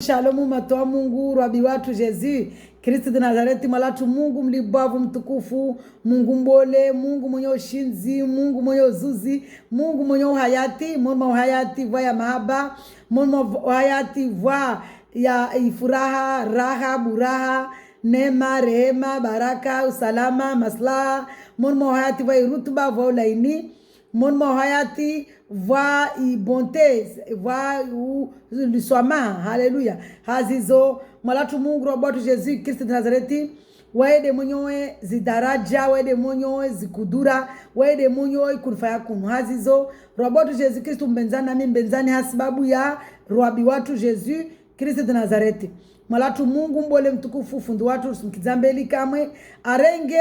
Shalomu matoa Mungu rabi watu Yesu Kristo de Nazareti malatu Mungu mlibavu mtukufu, Mungu mbole, Mungu mwenye ushinzi, Mungu mwenye uzuzi, Mungu mwenye uhayati, Mungu uhayati vwa ya mahaba, Mungu uhayati vwa ya furaha, raha, buraha, neema, rehema, baraka, usalama, maslaha, Mungu uhayati vwa rutuba vwa ulaini, Mungu uhayati voix et bonté, voix ou le soima, haleluya. Hazizo malatu Mungu robotu Yesu Kristo de Nazareti, waede mwenyewe zidaraja, waede mwenyewe zikudura, waede mwenyewe kunfaya kunu. Hazizo robotu Yesu Kristo mbenzani nami mbenzani hasibabu ya roabi watu Yesu Kristo de Nazareti. Malatu Mungu mbole mtukufu fundu watu mkizambeli kamwe arenge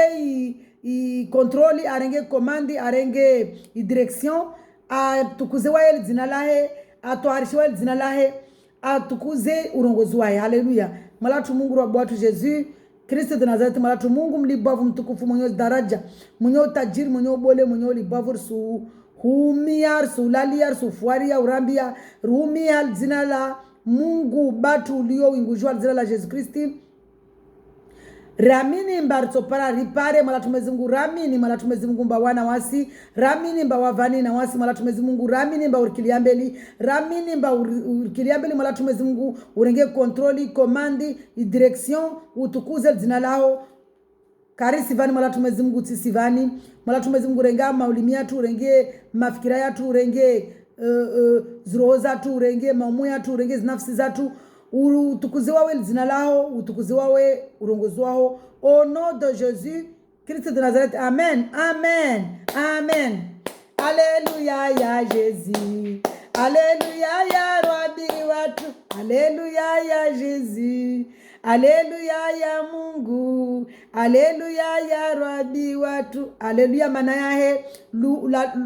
i kontroli, arenge komandi, arenge i direction, atukuze wae jina lahe, atuarishi wae jina lahe, atukuze urongozi wae. Haleluya. Malatu Mungu robo watu Yesu Kristo de Nazareti, malatu Mungu mlibavu mtukufu, mwenye daraja, mwenye utajiri, mwenye ubole, mwenye libavu su humiyar, su laliyar, su fuaria, urambia, rumiyar jina la Mungu batu ulio ingujua jina la Yesu Kristi. Ramini mbarto para ripare malatumezi Mungu, ramini malatumezi Mungu mba wana wasi, ramini mba wavani na wasi malatumezi Mungu, ramini mba urkiliambeli, ramini mba urkiliambeli malatumezi Mungu, urenge kontroli, komandi, direction, utukuze jina lao. Karisi vani malatumezi Mungu tisivani, malatumezi Mungu renga maulimia tu, urenge mafikira ya tu, urenge zroho za tu, urenge maumuya tu, urenge zinafsi za tu, utukuzi wawe jina lao, utukuzi wawe urongozi wao. Au nom de Jésus Christ de Nazareth, amen, amen, amen. Alléluia ya Jésus, alléluia ya Rabbi watu, alléluia ya Jésus, alléluia ya Mungu, alléluia ya Rabbi watu. Alléluia maana yahe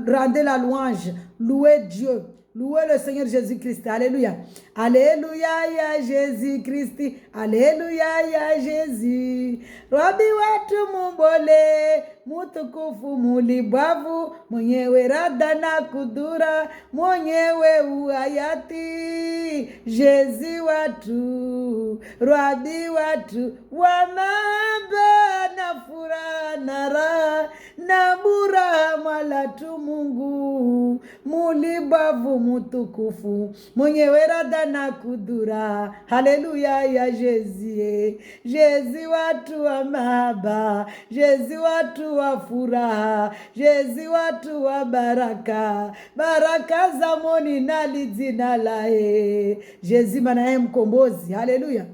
rendez la louange, louez Dieu. Louez le Seigneur Jésus-Christ. Alléluia. Alléluia ya Jésus-Christ. Alléluia ya Jésus. Rabi watu mumbole, mutukufu mulibavu, mwenyewe rada na kudura, mwenyewe uhayati. Jésus watu, Rabi watu, wamamba na furaha na raha na buraha, malatu Mungu mulibavu mutukufu, mwenyewe rada na kudura. Haleluya ya Jésus. Jésus watu wa mahaba, Jésus watu wa furaha, Jésus watu wa baraka, baraka za moni nali jina lae. Jésus manaye mkombozi. Haleluya.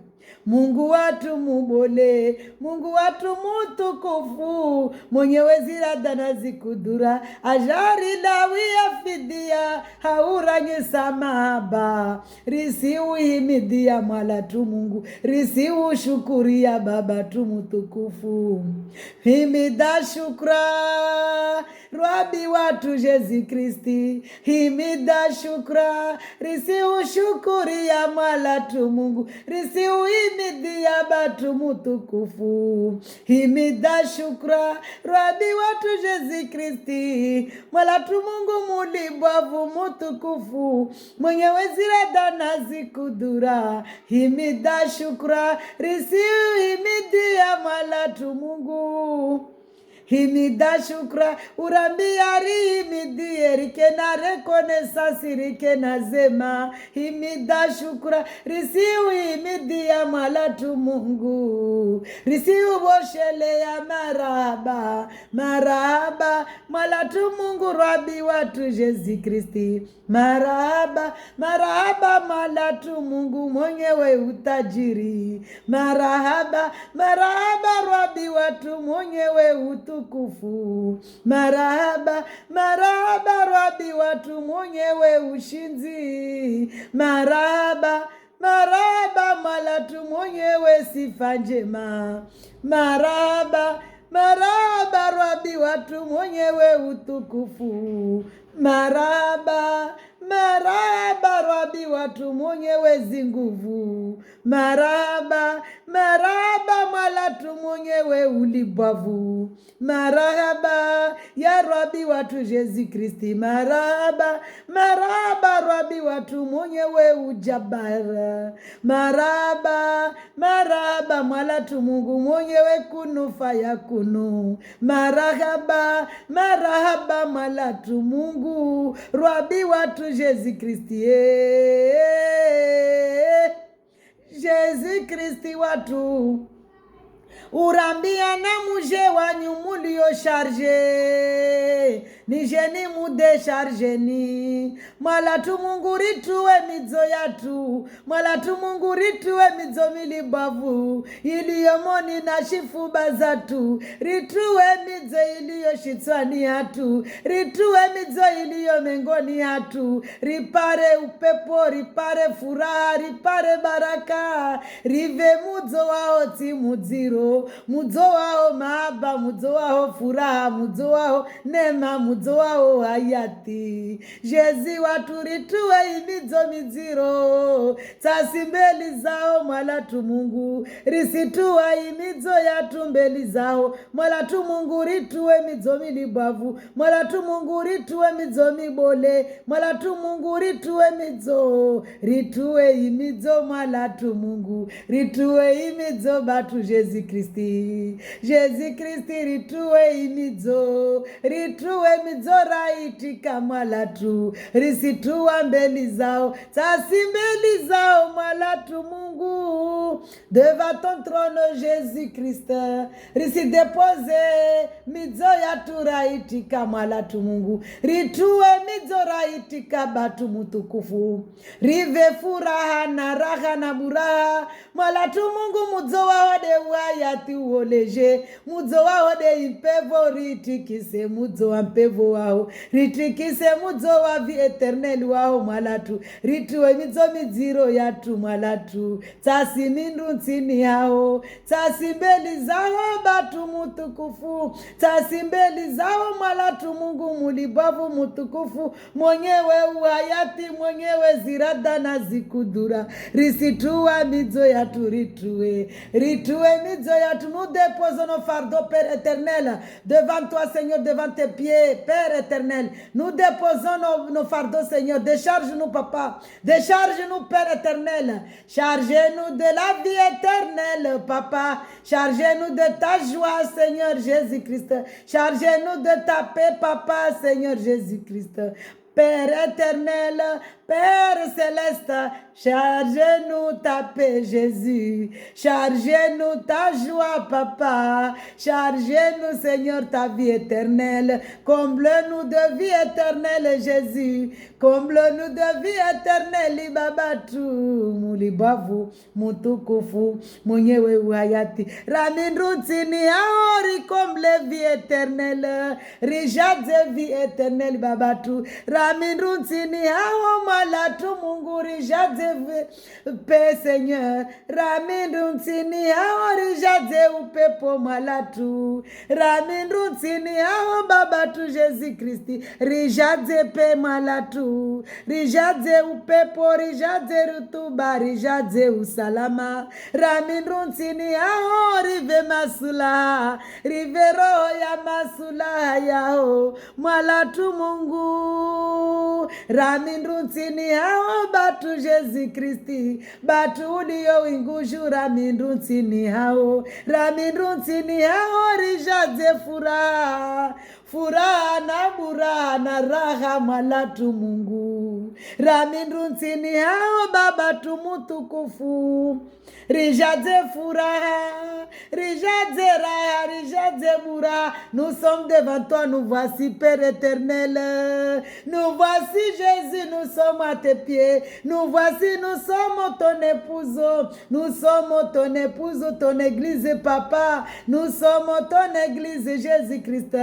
Mungu watu mubole, Mungu watu mutukufu, mwenyewe zirada na zikudura, ajari lawi ya fidia, haurangi samaba, risi uhimidia mwala tu Mungu, risi ushukuria baba tu mutukufu. Himida shukra, Rabi watu Yesu Kristi, himida shukra, risi ushukuria mwala tu Mungu, risi uhimidia batu mutukufu. Himida shukra, Rabi watu Yesu Kristi, mwala tu Mungu mulibavu mutukufu, mwenyewe zirada na zikudura. Himida shukra, risi uhimidia mwala tu Mungu. Himida shukra, urambia himidie, rike na rekonesasi, rike na zema. Himida shukra, risi uhimidia malatu Mungu, risi uboshele ya maraba, maraba, malatu Mungu Rabi watu Yesu Kristi. Maraba, maraba, malatu Mungu mwenyewe utajiri. Marahaba, marahaba, Rabi watu mwenyewe utukufu. Marahaba, marahaba, Rabi watu mwenyewe ushinzi. Marahaba, marahaba, malatu mwenyewe sifa njema. Marahaba, marahaba, Rabi watu mwenyewe utukufu. Marahaba, marahaba, Rabi watu mwenyewe zinguvu. Marahaba, marahaba, malatu mwenyewe mwenyewe ulibavu. Marahaba ya Rabi watu Yesu Kristi, marahaba, marahaba Rabi watu mwenyewe ujabara. Marahaba, marahaba mwalatu Mungu mwenyewe kunu faya kunu. Marahaba, marahaba mwalatu Mungu Rabi watu Yesu Kristi. Yesu Kristi watu urambia na muje wanyu mulio charge ni jeni mudesharge ni mwalatu Mungu rituwe midzo yatu, mwalatu Mungu rituwe midzo milibavu iliyomoni na shifuba zatu, rituwe midzo iliyo shitswani hatu, rituwe midzo iliyo mengoni hatu, ripare upepo, ripare furaha, ripare baraka, rive mudzo wao timudziro, mudzo wao maaba, mudzo wao furaha, mudzo wao nema, mudzo wao hayati. Jezi watu rituwe imidzo midziro, tasimbeli zao mwalatu Mungu, risituwa imidzo yatu mbeli zao, mwalatu Mungu rituwe midzo milibavu, mwalatu Mungu rituwe midzo mibole, mwalatu Mungu rituwe midzo, rituwe imidzo mwalatu Mungu, rituwe imidzo batu Yesu Kristi, Yesu Kristi rituwe imidzo, rituwe midzo raitika mwalatu, risituwa mbeli zao, tasimbeli zao mwalatu Mungu, devant ton trône Jésus Christ, risi depose midzo yatu raitika mwalatu Mungu, rituwe midzo raitika batu mutukufu, rive furaha na raha na buraha, mwalatu Mungu mudzo wao de wayati uoleje, mudzo wao de impevo ritikise, mudzo wa mpevo wao ritikise, mudzo wa vi eternel wao mwalatu, rituwe midzo midziro yatu mwalatu, tasi mindu ntini hao, tasi mbeli zao batu mutukufu, tasi mbeli zao mwalatu Mungu mulibavu mutukufu, mwenyewe uhayati, mwenyewe zirada na zikudura, risituwa midzo yatu rituwe, rituwe midzo yatu. Nous déposons nos fardeaux, Père éternel, devant toi Seigneur, devant tes pieds, Père éternel, nous déposons nos fardeaux Seigneur, décharge-nous Papa, décharge-nous Père éternel, chargez-nous de la vie éternelle Papa, chargez-nous de ta joie Seigneur Jésus-Christ, chargez-nous de ta paix Papa Seigneur Jésus-Christ. Père éternel, Père céleste, chargez-nous ta paix, Jésus. Chargez-nous ta joie, Papa. Chargez-nous, Seigneur, ta vie éternelle. Comble-nous de vie éternelle, Jésus. Comble-nous de vie éternelle, Ibabatu. Mulibavu, mutukufu, mwenyewe uhayati. Ramindrutini aori, comble vie éternelle. Rijadze vie éternelle, Babatu. Ramindrutini aori, malatu Mungu rijadze pe Seigneur, ramindu ntini hao rijadze upepo malatu, ramindu ntini hao babatu Jésus Kristi, rijadze pe malatu, rijadze upepo, rijadze rutuba, rijadze usalama, ramindu ntini hao rive masula, rive roho ya masula yao, malatu Mungu, ramindu ntini hao batu Jésus Kristi, batu ulio winguju, ramindu ntini hao, ramindu ntini hao rijadze furaha, furaha na buraha na raha malatu Mungu, ramindu ntini hao babatu mutukufu, rijadze furaha, rijadze raha, rijadze buraha. Nous sommes devant toi, nous voici Père éternel, nous voici Jésus, nous sommes à tes pieds, nous voici, nous sommes ton épouse, nous sommes ton épouse, ton église Papa, nous sommes ton église Jésus Christ,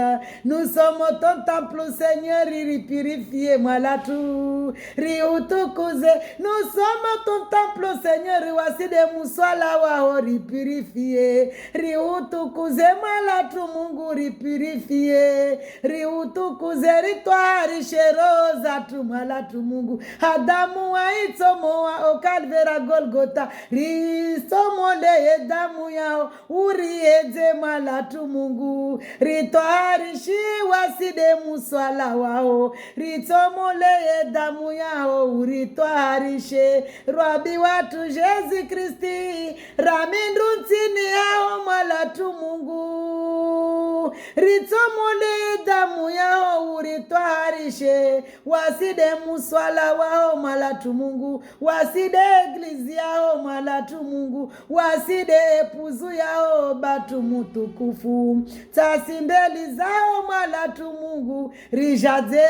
nous Nous sommes ton temple, Seigneur, purifiez-moi la tout. Riutukuze. Nous sommes ton temple, Seigneur, wasi de muswala wa purifié. Riutukuze malatu Mungu purifié. Riutukuze ritwari sheroza tu malatu Mungu. Adamu wa itomo wa o Calvera Golgota. Risomole damu yao urieze malatu Mungu. Ritwari shi wasi de muswala wao. Ritomole damu yao uritwarishe. Rabi watu Jésus Christi ramindruntini yao malatu Mungu. Ritomole damu yao uritwarishe. Waside muswala wao malatu Mungu. Waside eglise yao malatu Mungu. Waside epuzu yao batu mutukufu. Tasimbeli zao malatu Mungu. Rijade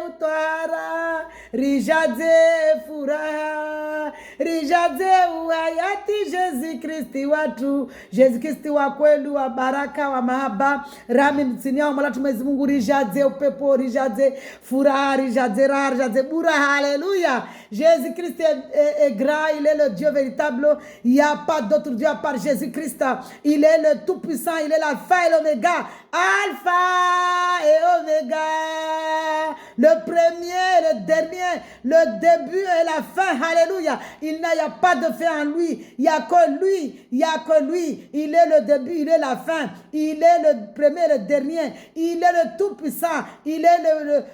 utwara. Rijade furaha. Rijade uhayati Jésus Kristi watu. Jésus Kristi wa kweli wa baraka wa mahaba. Rami mtini yao malatu Mwenyezi Mungu. Rijade upepo. Rijade furaha. Rijade raha. Rijade buraha. Alléluia. Jésus Christ est grand. Il est le Dieu véritable. Il n'y a pas d'autre Dieu à part Jésus Christ. Il est le tout puissant. Il est l'alpha et l'oméga. Alpha et oméga. Le premier, le dernier, le début et la fin. Alléluia. Il n'y a pas de fin en lui. Il n'y a que lui. Il n'y a que lui. Il est le début, il est la fin. Il est le premier, le dernier. Il est le tout puissant. Il est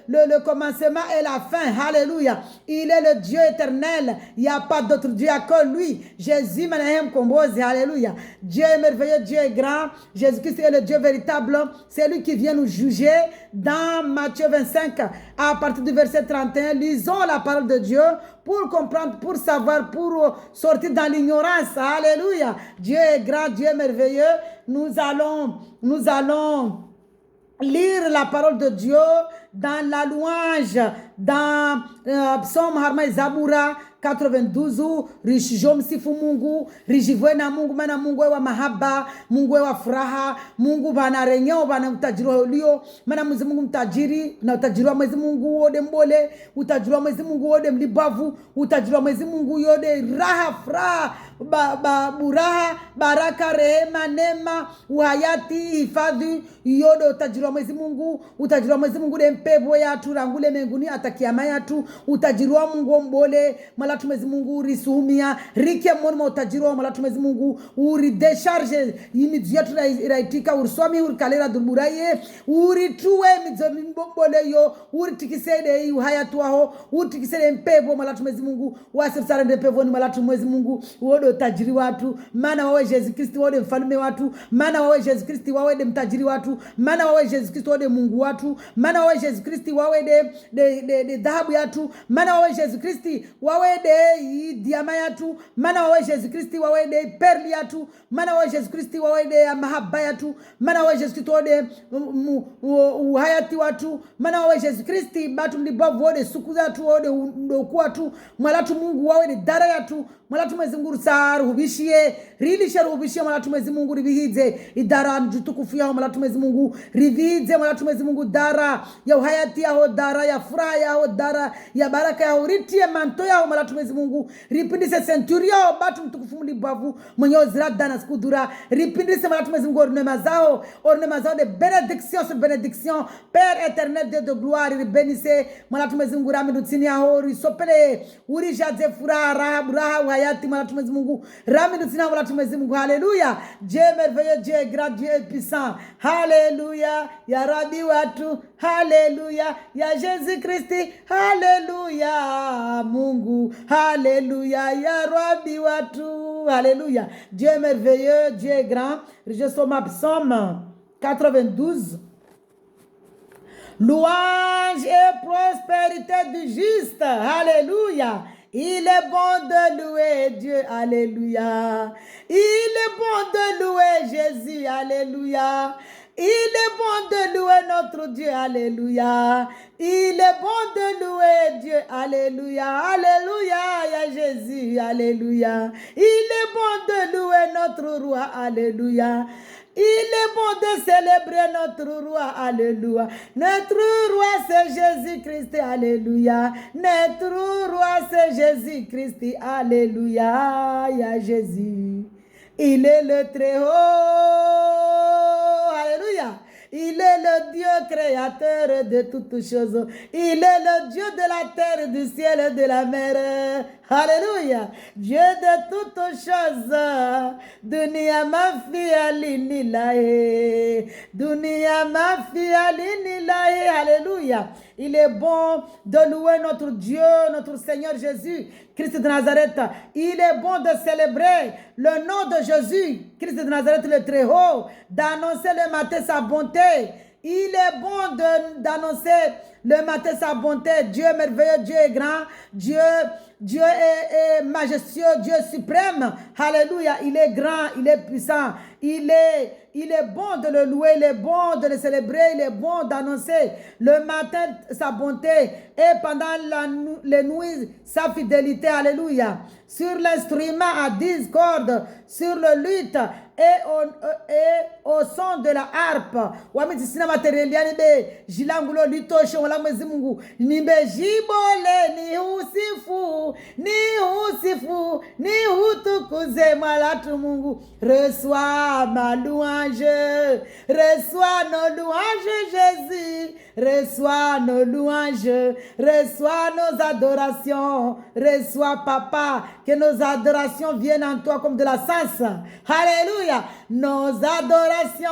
le commencement et la fin. Alléluia. Il est le Dieu éternel. Il n'y a pas d'autre Dieu que lui. Jésus Manahem Kombozi. Alléluia. Dieu est merveilleux, Dieu est grand. Jésus-Christ est le Dieu véritable. C'est lui qui vient nous juger. Dans Matthieu 25, à partir du verset 31, lisons la parole de Dieu pour comprendre, pour savoir, pour sortir dans l'ignorance. Alléluia. Dieu est grand, Dieu est merveilleux. Nous allons lire la parole de Dieu dans la louange, dans Psaume Harma Zabura 92, Rishijom sifu Mungu, Rijivwe na Mungu, mana Mungu wa mahaba, Mungu wa furaha, Mungu bana renyeo, bana utajiri wa ulio, mana Mwenyezi Mungu mtajiri, na utajiri wa Mwenyezi Mungu wode mbole, utajiri wa Mwenyezi Mungu wode mlibavu, utajiri wa Mwenyezi Mungu yode raha, furaha, buraha, baraka, rehema, neema, uhayati, hifadhi, yode utajiri wa Mwenyezi Mungu, utajiri wa Mwenyezi Mungu de mpebo ya tu, rangule menguni, atakiama ya tu, utajiri wa Mungu mbole, malatu Mwenyezi Mungu risumia, rike mwonima utajiri wa malatu Mwenyezi Mungu, uri decharge, imizu yetu raitika, uriswami, uri kalera duburaye, uri tuwe mizomi mbole yo, uri tikisede uhayatu waho, uri tikisede mpebo malatu Mwenyezi Mungu, wasifsare mpevo ni malatu Mwenyezi Mungu, uodo utajiri watu, mana wawe Yesu Kristi wode mfalme watu, mana wawe Yesu Kristi wawe de mtajiri watu, mana wawe Yesu Kristi wode Mungu watu, mana wawe Yesu Kristi wawe de dhahabu yatu, mana wawe Yesu Kristi wawe de diama yatu, mana wawe Yesu Kristi wawe de perli yatu, mana wawe Yesu Kristi wawe de mahaba yatu, mana wawe Yesu Kristi wode uhayati watu, mana wawe Yesu Kristi batu mlibavu wode suku yatu wode ndoku watu, malatu Mungu wawe de dara yatu, malatu Mwenyezi Mungu saru hubishie, rilishe hubishie malatu Mwenyezi Mungu rivihize, idara njutukufu yao malatu Mwenyezi Mungu, rivihize malatu Mwenyezi Mungu dara, ya uhayati yao dara, ya furaha yao dara, ya baraka yao, ritie manto yao malatu Mwenyezi Mungu, ripindise senturi yao batu mtukufu mlibavu, mwenye ozirada na skudura, ripindise malatu Mwenyezi Mungu ornema zao de bénédiction sur bénédiction, Père éternel Dieu de gloire, ribénisse malatu Mwenyezi Mungu rami nutini yao, risopele, uri jaze furaha, raha, uhayati malatu Mwenyezi Mungu, rami nutini yao malatu Mwenyezi Mungu, alléluia. Dieu merveilleux, Dieu est grand, Dieu est puissant, alléluia. Ya Rabi watu, alléluia. Ya Jésus Christi, alléluia. Mungu, alléluia. Ya Rabi watu, alléluia. Dieu est merveilleux, Dieu est grand. Je suis ma psaume 92. Louange et prospérité du juste, alléluia. Il est bon de louer Dieu, alléluia. Il est bon de louer Jésus, alléluia. Il est bon de louer notre Dieu, alléluia. Il est bon de louer Dieu, alléluia. Alléluia, ya Jésus, alléluia. Il est bon de louer notre roi, alléluia. Il est bon de célébrer notre roi, alléluia. Notre roi c'est Jésus-Christ, alléluia. Notre roi c'est Jésus-Christ, alléluia. Il y a Jésus. Il est le Très-Haut, alléluia. Il est le Dieu créateur de toutes choses. Il est le Dieu de la terre, du ciel et de la mer. Alléluia. Dieu de toutes choses. Dunia mafi alinilae. Dunia mafi alinilae. Alléluia. Il est bon de louer notre Dieu, notre Seigneur Jésus, Christ de Nazareth. Il est bon de célébrer le nom de Jésus, Christ de Nazareth le Très-Haut, d'annoncer le matin sa bonté. Il est bon d'annoncer le matin sa bonté. Dieu est merveilleux, Dieu est grand, Dieu est majestueux, Dieu est suprême. Alléluia, il est grand, il est puissant. Il est bon de le louer, il est bon de le célébrer, il est bon d'annoncer le matin sa bonté et pendant les nuits sa fidélité. Alléluia. Sur l'instrument à 10 cordes, sur le luth et au son de la harpe. Wamiti sina materiali be jilangulo litoshe wala mwezi Mungu nimbe jibole ni usifu ni utukuze malatu Mungu. Reçois ma louange, reçois nos louanges Jésus, reçois nos louanges, reçois nos adorations, reçois Papa, que nos adorations viennent en toi comme de la sens. Alléluia. Nos adorations,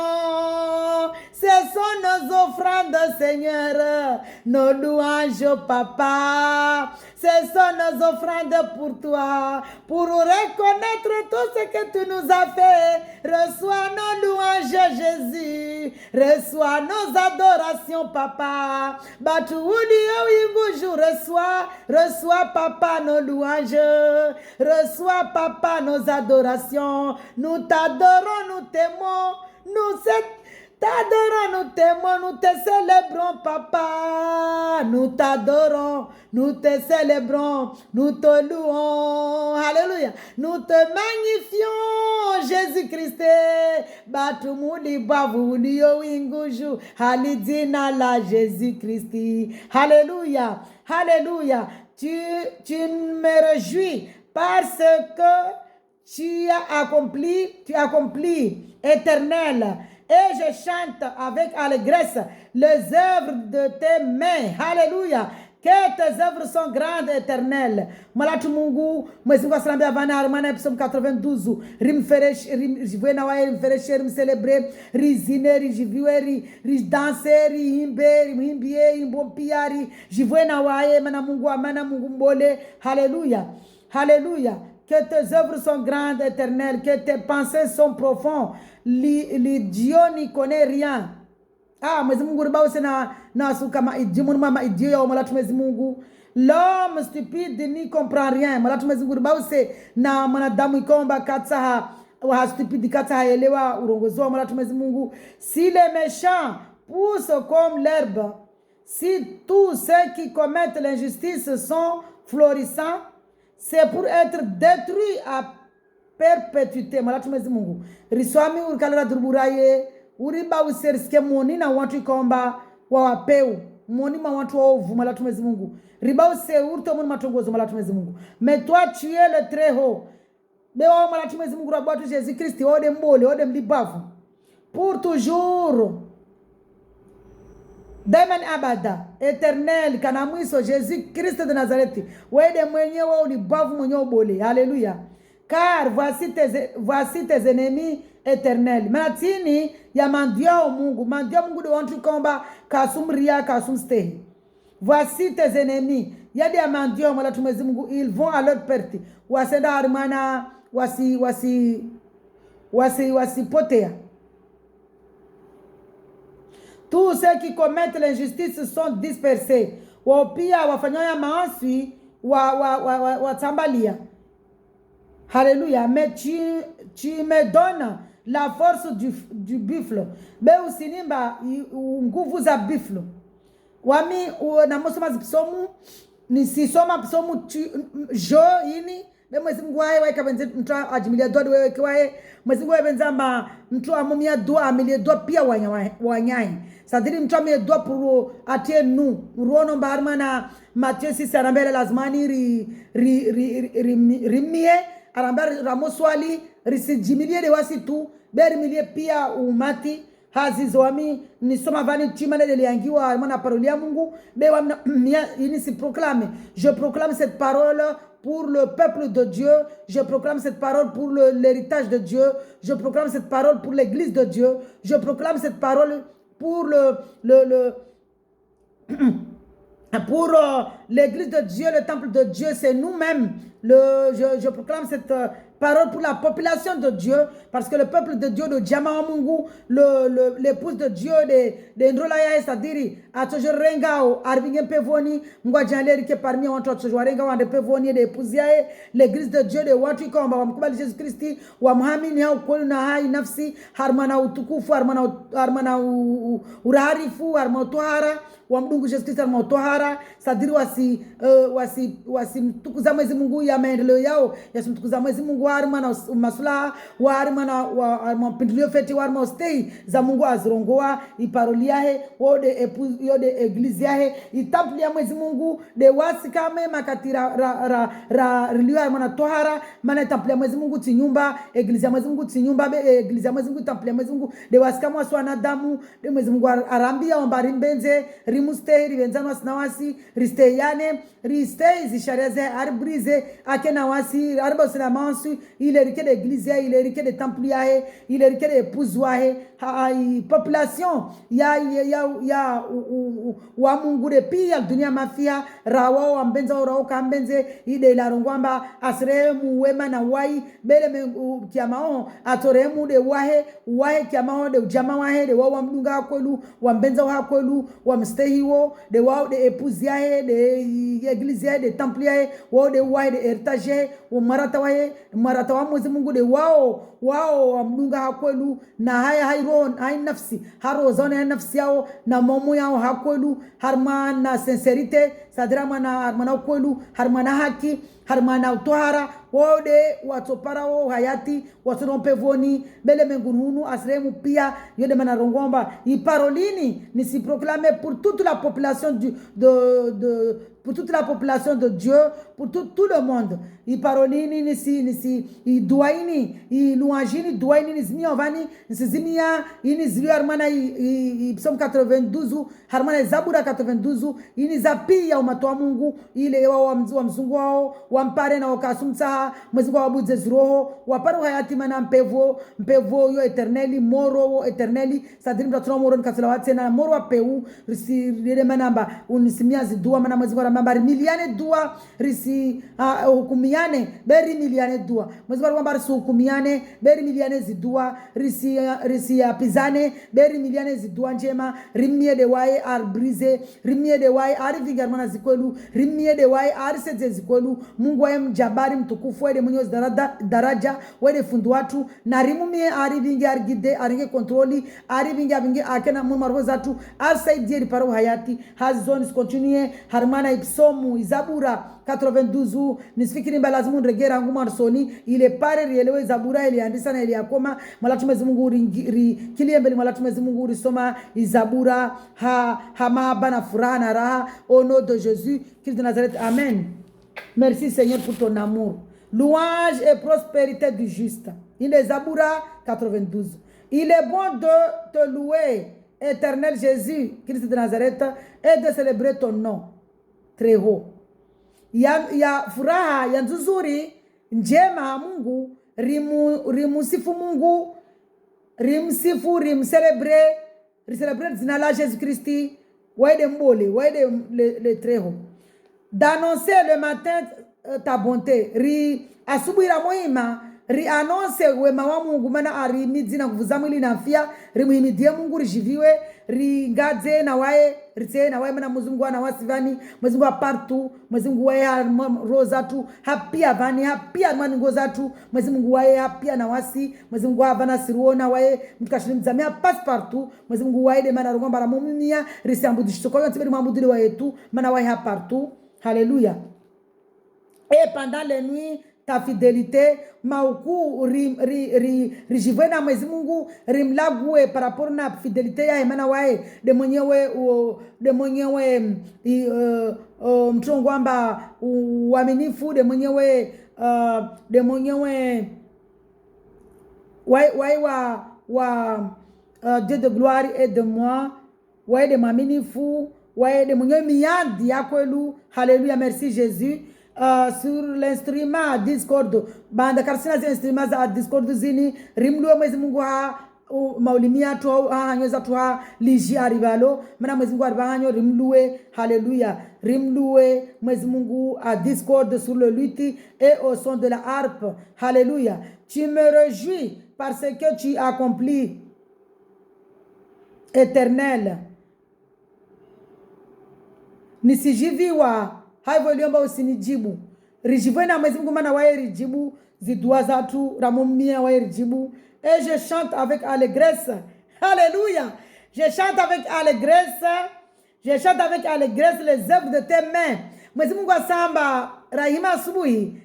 ce sont nos offrandes, Seigneur. Nos louanges, Papa, ce sont nos offrandes pour toi, pour reconnaître tout ce que tu nous as fait. Reçois nos louanges, Jésus. Reçois nos adorations, Papa. Reçois, Papa, nos louanges. Reçois, Papa, nos adorations. Nous t'adorons, nous t'aimons. T'adorons, nous t'aimons, nous te célébrons, Papa. Nous t'adorons, nous te célébrons, nous te louons. Alléluia. Nous te magnifions, Jésus-Christ. Batumuli bavuli inguju. Halidina la Jésus-Christ. Alléluia. Alléluia. Tu me réjouis parce que tu accomplis, éternel. Et je chante avec allégresse les œuvres de tes mains. Alléluia. Que tes œuvres sont grandes et éternelles. Malatu Mungu, mwezi Mungu asalambi avana armana psalm 92. Rim feresh, rim jivwe na wae, rim feresh, rim celebre, ri zine, ri jiviwe, ri danse, ri himbe, ri himbie, himbopia, ri jivwe na wae, mana Mungu mbole. Alléluia. Alléluia. Que tes œuvres sont grandes et éternelles, que tes pensées sont profondes. L'idiot n'y connaît rien. Ah, mwezi Mungu ribao na suka maidimu mama idio ya malatu mwezi Mungu. L'homme stupide n'y comprend rien. Malatu mwezi Mungu ribao na manadamu ikomba katsaha wa stupide katsaha elewa urongozi wa malatu mwezi Mungu. Si les méchants poussent comme l'herbe, si tous ceux qui commettent l'injustice sont florissants, c'est pour être détruit à perpétuité. Malatu mwezi Mungu. Riswami urikalara duruburaye. Uriba useriske moni na watu ikomba wawapeu. Moni ma watu waovu malatu mwezi Mungu. Riba use urto moni matongozo malatu mwezi Mungu. Mais toi tu es le Très-Haut. Bewa malatu mwezi Mungu rabatu Jésus Christ. Ode mbole, ode mlibavu. Pour toujours. Daima abada. Éternel. Kanamwiso Jésus Christ de Nazareth. Wede mwenyewe ulibavu mwenyewe bole. Alléluia. Car voici tes ennemis éternels. Manatini ya mandio Mungu. Mandio Mungu de wantu komba kasum ria kasum stehi. Voici tes ennemis. Yadi ya mandio malatu mwezi Mungu. Ils vont à leur perte. Wasenda harimana wasi potea. Tous ceux qui commettent l'injustice sont dispersés. Wapia wafanyoya maaswi watambalia. Alléluia. Mais tu me donnes la force du buffle. Be usinimba nguvu za buffle. Wami na mosoma psomu ni sisoma psomu jo ini be mwezi Mungu wae kabenze mtu ajimilia dua wewe kwae mwezi Mungu benzamba mtu amumia dua amilie dua pia wanyai sadiri mtu amilie dua pour atie nous ruono barmana Matthieu 6 arambele lazimani rimie arambele ramoswali risijimilie de wasi tu beri milie pia umati hazizoami nisoma vani chimane de liangiwa mwana parole ya Mungu be ini si proclame je proclame cette parole pour le peuple de Dieu, je proclame cette parole pour l'héritage de Dieu, je proclame cette parole pour l'église de Dieu, je proclame cette parole pour pour l'église de Dieu, le temple de Dieu, c'est nous-mêmes. Je proclame cette parole pour la population de Dieu, parce que le peuple de Dieu, de Djamamungu, l'épouse de Dieu, de Ndrolaya Sadiri, a toujours rengao, Arvingen Pevoni, Mwajanleri qui parmi eux, entre toujours rengao, de Pevoni, de épousiae, l'église de Dieu, de Watuikomba, Wamkubali Jésus Christi, Wamhami, Nia, Ukoluna, Hai, Nafsi, Harmana Utukufu, Harmana Urarifu, Harmana Tuhara, Wamdungu Jésus Christi, Harmana Tuhara, Sadiri wasi mtukuza mwezi Mungu ya maendeleo yao, yasimtukuza mwezi Mungu warma na masula warma na mpindilio feti warma stay za Mungu azirongoa iparoli yahe wode yode eglise yahe itample ya mwezi Mungu de wasi kame makatira rilio warma na tohara mana temple ya mwezi Mungu tinyumba eglise ya mwezi Mungu tinyumba be eglise ya mwezi Mungu temple ya mwezi Mungu de wasi kama waswana damu de mwezi Mungu arambia ombari mbenze rimuste rivenzano wasinawasi riste yane riste zishareze arbrize akena wasi arba sinamansu il est riche d'église il est riche de temple il est riche d'épouse population ya wa Mungu de pia dunia mafia rawa wa mbenza rawa kambenze ide la rongwamba asremu wema na wai bele kiamao atoremu de wahe kiamao de ujama wahe de wa mdunga kwelu wa mbenza wa kwelu wa mstehiwo de wa de épouse de église de temple wa de wahe de héritage wa marata wa mwezi Mungu de wao wa mdunga hakwelu na hai nafsi haro zone nafsi yao na momu yao hakwelu harmana sincerite sadrama na harmana kwelu harmana haki harmana utohara wode watopara wo hayati watonompevoni bele mengununu asremu pia yode mana rongomba iparolini ni si proclamer pour toute la population pour toute la population de Dieu, pour tout le monde. I parolini nisi i duaini i luangini duaini nizmi ovani nizimia ini zili harmana i Psalm 92 harmana Zabura 92 ini zapi ya umatoa Mungu ile wa mzungu wao wampare na wakasumtsaha mwezi wa buze zroho wapare hayati mana mpevo yo eterneli moro eterneli sadrim datro moro nkaselawati na moro peu risi ile manamba unisimia zidua mana mwezi wa mambari miliane dua risi hukumiane beri miliane dua mwezi wa mambari hukumiane beri miliane zidua risi apizane beri miliane zidua njema rimie de wae arbrize rimie de wae arivinga mana zikwelu rimie de wae ariseze zikwelu Mungu wae mjabari mtukufu wede mwenye daraja wede fundu watu na rimumie arivinga argide aringe kontroli arivinga vinge akena mumarwo zatu arsaidie riparo hayati hazizonis continue harmana ipsomu Zabura 92 nisifikiri mbalazimu ndregera ngumu arsoni ile pare rielewe Zabura ile andisa na ile yakoma malatu mwezi Mungu kilie mbele malatu mwezi Mungu risoma Zabura ha mahaba na furaha na raha au nom de Jésus Christ de Nazareth amen. Merci Seigneur pour ton amour. Louange et prospérité du juste. Il est Zabura 92. Il est bon de te louer, éternel Jésus, Christ de Nazareth, et de célébrer ton nom très haut. Ya furaha ya nzuri njema Mungu rimusifu Mungu rimcelebre zina la Jésus Christ waide mbole waide le très haut d'annoncer le matin ta bonté asubuhi la muhima annonce wema wa Mungu mana arimidzi na nguvu za mwili na afya rimuhimidie Mungu rijiviwe ringadze na wae ritse na wae mana Mungu ana wasivani Mungu apartu Mungu wae roza tu hapia vani hapia mani ngoza tu Mungu wae hapia na wasi Mungu havana siruona wae mtukashini mzamia passepartout Mungu wae de mana rongomba la mumia risambudisho kwa yote mwamudile wae tu mana wae hapartout. Alléluia. Et pendant les nuits ta fidelite mauku rijivwe na Mwenyezi Mungu rimlague par rapport na fidelite ya imana wae de mwenyewe mtongo amba uaminifu de mwenyewe Dieu de gloire et de moi wae de maminifu wae de mwenyewe miyandi yakwelu. Haleluya, merci Jésus. Sur l'instrument Discord banda karsina zi instrument za Discord zini rimluwe Mwenyezi Mungu maulimia tu hanyoza tu liji arivalo mana Mwenyezi Mungu arivahanyo rimluwe. Haleluya, rimluwe Mwenyezi Mungu à Discord sur le luth et au son de la harpe. Haleluya, tu me réjouis parce que tu accomplis, Éternel. Nisijiviwa haivo liomba usinijibu. Rijivwe na Mwenyezi Mungu mana wae rijibu zidua zatu ramumia wae rijibu. Et je chante avec allégresse. Alléluia. Je chante avec allégresse. Je chante avec allégresse les œuvres de tes mains. Mwenyezi Mungu asamba rahima asubuhi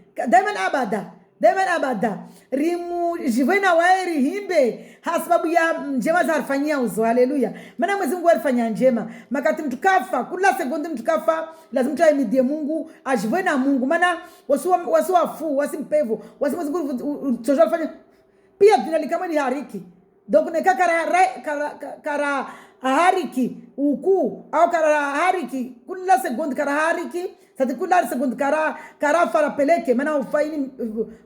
Daima abada. Rimu jivena waeri himbe sababu ya njema za arfanyia uzo. Haleluya. Maana Mwenyezi Mungu alifanya njema. Makati mtu kafa, kila sekunde mtu kafa, lazima tuaimidie Mungu, ajivena Mungu. Maana wasu wafu, wasimpevu, Mwenyezi Mungu tujafanya pia tunalikamwa ni hariki. Donc neka kara hariki uku au kara hariki kila sekunde kara hariki. Sasa kula sekunde kara fara peleke maana ufaini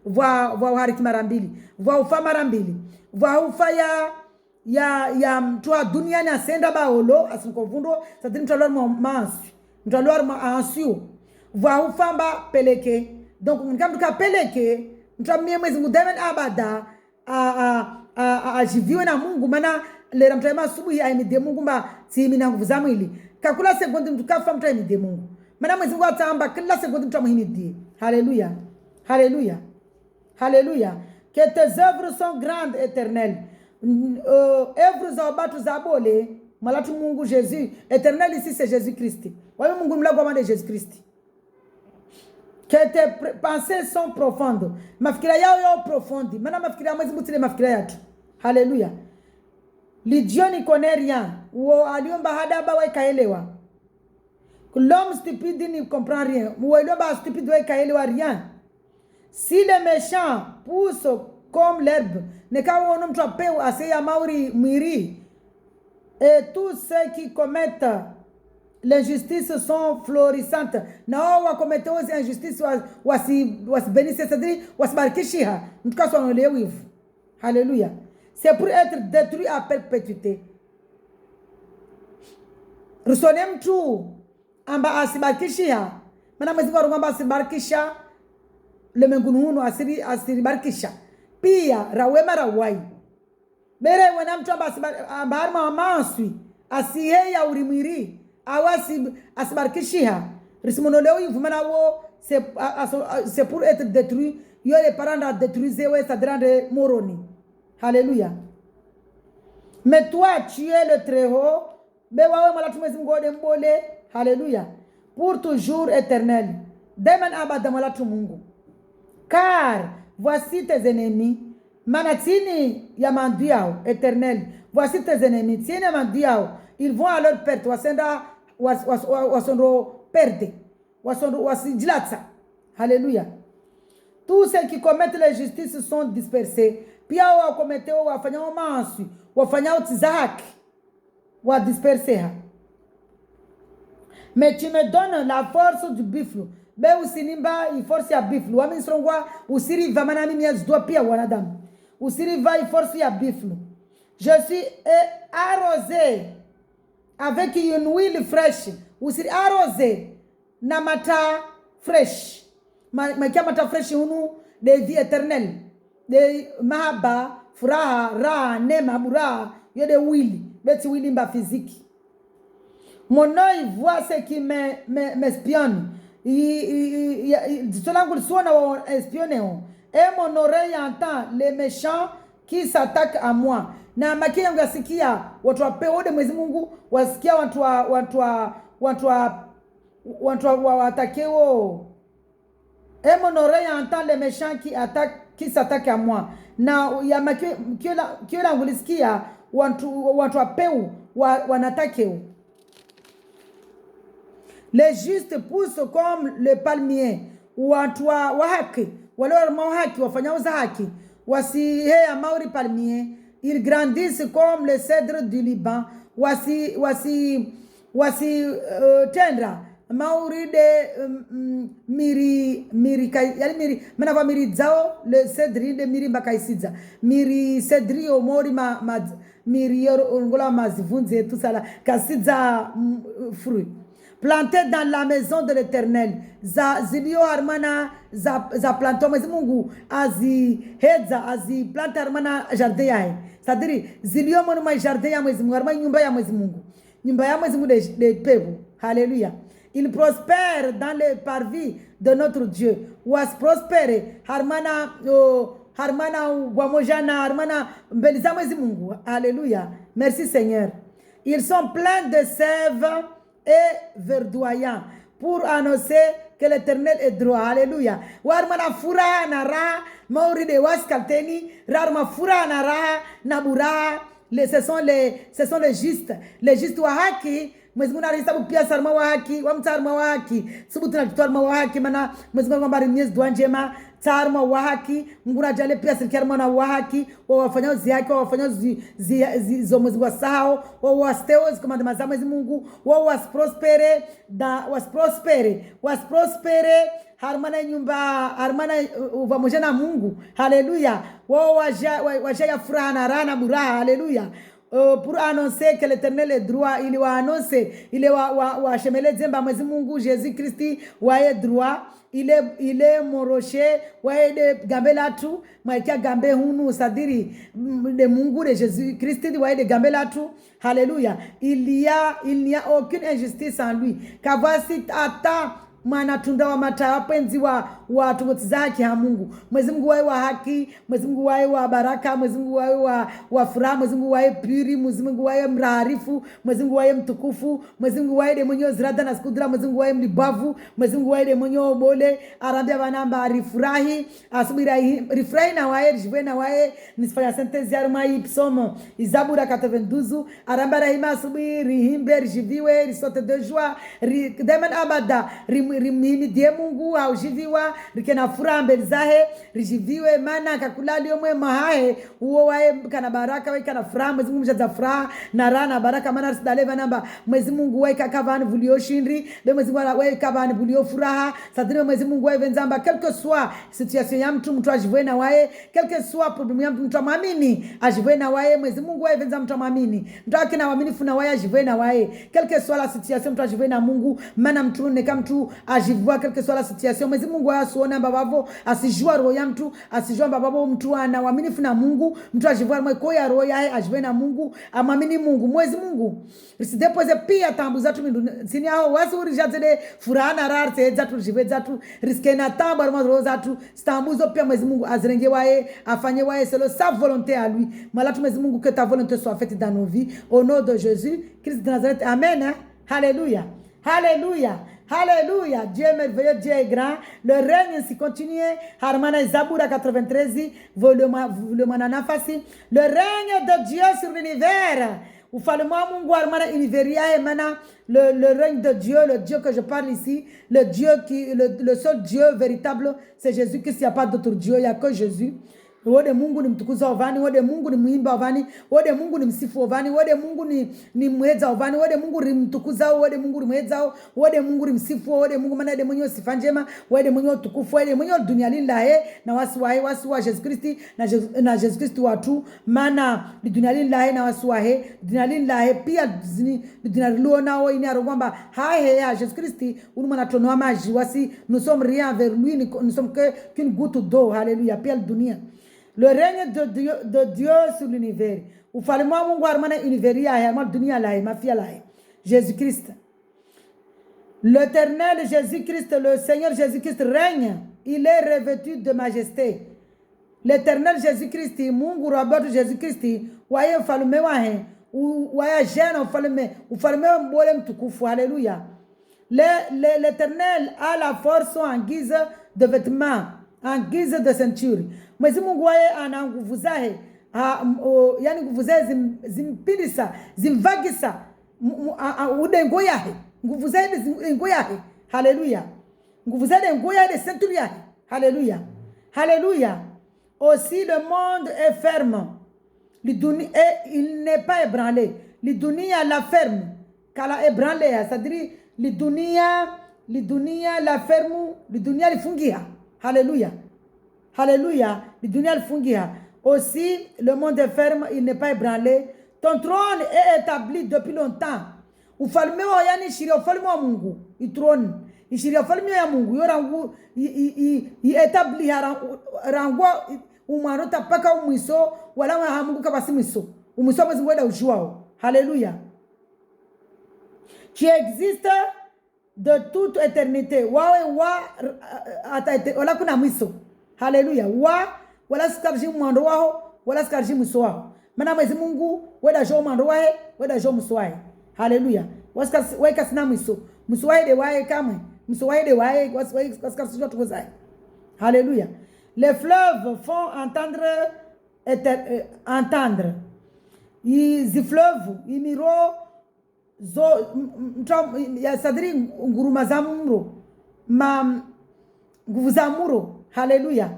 vwa hariki mara mbili vwa ufa mara mbili vwa ufa ya mtu duniani asenda baolo asinkovundo. Sasa mtu alwa mansi mtu alwa ansio vwa ufa mba peleke. Donc mkamtu ka peleke mtu amie Mwenyezi Mungu daima abada ajiviwe na Mungu. Maana lera mtu ema asubuhi aimidie Mungu mba tiimi na nguvu za mwili kakula sekunde mtu kafa mtu aimidie Mungu. Maana Mwenyezi Mungu atamba kila sekunde mtu amuhimidie. Haleluya, haleluya, haleluya. Que tes œuvres sont grandes, Éternel. Œuvres za wabatu za bole malatu Mungu Jésus. Éternel ici c'est Jésus Christ. Wawe Mungu mlago wa Jésus Christ. Que tes pensées sont profondes. Mafikira yao profondi. Maana mafikira ya Mwenyezi Mungu tile mafikira yetu. Haleluya. L'idiot n'y connaît rien. Wo aliomba hadaba wa ikaelewa. L'homme stupide n'y comprend rien. L'homme stupide ne comprend rien. Si les méchants poussent comme l'herbe, ne kawonom trope assez mauri miri. Et tous ceux qui commettent l'injustice sont florissantes. Na wa commettent aux injustices wasi bénissent, c'est-à-dire wasi barkishiha. Ntuka son le wivu. Alléluia. C'est pour être détruit à perpétuité. Rusonem tu amba asibarkishia. Maana Mwenyezi Mungu amba asibarkisha le mengununu asiribarkisha. Pia rawema rawai. Bere wana mtu amba harma manswi asiheya urimwiri awasi asibarkishia. Risimonolewo yuvumana wo c'est pour être détruit. Yo les parents a détruisé ouais ça de moroni. Alléluia. Mais toi tu es le très haut. Bewawe malatu Mwenyezi Mungu de mbole. Alléluia. Pour toujours éternel. Deman abada malatu Mungu. Car voici tes ennemis. Manatini ya mandiao éternel. Voici tes ennemis. Tiene mandiao. Ils vont à leur perte. Wasenda wasondro perde. Wasondro wasijilatsa. Alléluia. Tous ceux qui commettent l'injustice sont dispersés. Pia wa kometeo wafanyao maasi, wafanyao tizahaki, wa disperser. Mais tu me donnes la force du buffle. Be usinimba i force ya buffle. Wa minsrongwa usiri vamana mimi yazdwa pia wanadamu. Usiri va i force ya buffle. Je suis arrosé avec une huile fraîche. Usiri arrosé na mata fresh. Makia mata fresh hunu de vie éternelle. De mahaba, furaha, raha, nema, buraha, yode wili, beti wili mba physique. Mon œil voit ce qui m'espionne. Solangu suona wa espionne. Et mon oreille entend les méchants qui s'attaquent à moi. Na makia yangu yasikia watu wa peode Mwenyezi Mungu wasikia watu wa watakeo Et mon oreille entend les méchants qui s'attaquent à moi. Na ya kila ngulisikia watu wapeu wanatakeu. Les justes poussent comme le palmier. Watu wa haki, wale wa haki wafanya za haki. Wasi mauri palmier. Ils grandissent comme le cèdre du Liban. Wasi tendra. Mauri de manava miri zao le cedri de miri mbakaisiza miri cedri o mori miri ngola mazivunze tout ça là kasiza fruit planté dans la maison de l'Éternel zilio harmana za planto mwezi Mungu azi planta harmana jardin yae c'est-à-dire zilio mwana jardin ya mwezi Mungu harmana nyumba ya mwezi Mungu de pevu. Alléluia. Il prospère dans les parvis de notre Dieu. Was prospere harmana wamojana harmana mbeliza mwezi Mungu. Alléluia. Merci Seigneur. Ils sont pleins de sève et verdoyants pour annoncer que l'Éternel est droit. Alléluia. Warmana fura na ra mauri de waskalteni rarma fura na ra nabura. Ce sont les justes. Les justes wa haki. Mwezi Mungu anahesabu pia sarma wa haki, wa mtarma wa haki. Subu tunatutwarma wa haki mana mwezi Mungu mbari miezi dua njema. Tarma wa haki, Mungu anajale pia serikali na wa haki, wa wafanyao zihaki, wa wafanyao zo mwezi wa sahao, wa wasteo zikomanda maza mwezi Mungu, wa wasprospere, harmana nyumba, harmana uvamoja na Mungu. Haleluya. Wa wajaya furaha na rana buraha. Haleluya. Pour annoncer que l'Éternel est droit, il va annoncer, il va chemele zemba mwezi Mungu Jésus Christi wae droit, il est mon rocher, wae de gambe latu, maikia gambe hunu sadiri de Mungu de Jésus Christi wae de gambe latu. Alléluia. Il n'y a aucune injustice en lui. Kavasi ata manatunda wa mata wapenzi wa tugoti haki ya Mungu. Mwezi Mungu wae wa haki, mwezi Mungu wae wa baraka, mwezi Mungu wae wa furaha, mwezi Mungu wae puri, mwezi Mungu wae mraharifu, mwezi Mungu wae mtukufu, mwezi Mungu wae de mwenye zirada na skudra, mwezi Mungu wae mlibavu, mwezi Mungu wae de mwenye obole, arambia banamba rifurahi, asubira rifurahi na wae, jivwe na wae, nisifanya sentezi ya ruma ipsomo, Izabura 92, arambia rahima asubiri, himbe, rijiviwe, risote de joie, demen abada, rimimidie Mungu au jiviwa rikena furaha mbele zahe rijiviwe mana kakulali yomwe mahae uo wae kana baraka wae kana furaha mwezi Mungu mjaza furaha na rana baraka mana risidaleva namba mwezi Mungu wae kakavani vulio shindri be mwezi Mungu wae kakavani vulio furaha sadine mwezi Mungu wae venzamba quelque soit situation ya mtu ajivuwe na wae quelque soit problem ya mtu amamini ajivuwe na wae mwezi Mungu wae venzamba mtu amamini mtu akina waminifu na wae ajivuwe na wae quelque soit la situation mtu ajivuwe na Mungu mana mtu neka mtu ajivua quelque soit la situation mwezi Mungu asuona babavo asijua roho ya mtu asijua babavo mtu ana waaminifu na Mungu mtu ajivua mweko ya roho yae ajive na Mungu amamini Mungu mwezi Mungu risidepose pia tambu zatu sini hao wasi urijazede furaha na rarte zatu jive zatu riske na tambu arma roho zatu stambuzo pia mwezi Mungu azrenge wae afanye wae c'est sa volonté à lui malatu mwezi Mungu que ta volonté soit faite dans nos vies au nom de Jésus Christ de Nazareth amen. Alléluia. Alléluia. Alléluia. Dieu est merveilleux, Dieu est grand. Le règne ainsi continue. Harmana Zabura 93, volume nafasi. Le règne de Dieu sur l'univers. Ufalema Mungu harmana univeria emana le règne de Dieu, le Dieu que je parle ici, le Dieu le seul Dieu véritable, c'est Jésus Christ. Il n'y a pas d'autre Dieu, il n'y a que Jésus. Wode Mungu ni mtukuza ovani, wode Mungu ni muimba ovani, wode Mungu ni msifu ovani, wode Mungu ni mweza ovani, wode Mungu ni mtukuza, wode Mungu ni mweza, wode Mungu ni msifu, wode Mungu mana de mwenye sifa njema, wode mwenye utukufu, wode mwenye dunia lillahi na wasi wa Yesu Kristi na Yesu Kristi watu mana dunia lillahi na wasi wahe dunia lillahi pia dunia liona wao ini arogomba hae ya Yesu Kristi unumana tonoa maji wasi nous sommes rien vers lui, nous sommes qu'une goutte d'eau. Alléluia. Pia dunia. Le règne de Dieu sur l'univers. Ufalme wa Mungu harmana univeria ya dunia la mafia la Jésus-Christ. L'Éternel Jésus-Christ, le Seigneur Jésus-Christ règne. Il est revêtu de majesté. L'Éternel Jésus-Christ, Mungu Robert Jésus-Christ, waye ufalme wahe, waye jana ufalme mbole mtukufu. Alléluia. L'Éternel a la force en guise de vêtements en guise de ceinture. Mwenyezi Mungu yeye ana nguvu zake, yani nguvu zake zimpindisa, zimvagisa udengo yake, nguvu zake ngo yake. Haleluya. Nguvu zake ngo yake ceinture yake. Haleluya. Haleluya. Aussi le monde est ferme. Et il n'est pas ébranlé. Le dunia la ferme. Kala ébranlé, c'est-à-dire le dunia la ferme, le dunia le fungia. Alléluia. Alléluia. Le dunia le fungia. Aussi le monde est ferme, il n'est pas ébranlé. Ton trône est établi depuis longtemps. Ufalme wa yani shiri ufalme wa Mungu. I trône. I shiri ufalme ya Mungu. Yorangu i établi rangwa umarota paka umwiso wala wa Mungu kabasi mwiso. Umwiso mwezi mweda ujuao. Alléluia. Qui existe de toute éternité. Wawe wa wala kuna mwiso. Haleluya. Wala sikarji mwando wao, wala sikarji mwiso wao. Mana mwezi Mungu weda jo mwando wae, weda jo mwiso wae. Haleluya. Weka sina mwiso. Mwiso wae de wae kamwe. Mwiso wae de wae wasikarji jo tukozae. Haleluya. Les fleuves font entendre. Izi fleuve, imiro zo ya sadri nguruma za muro nguvu za muro. Haleluya.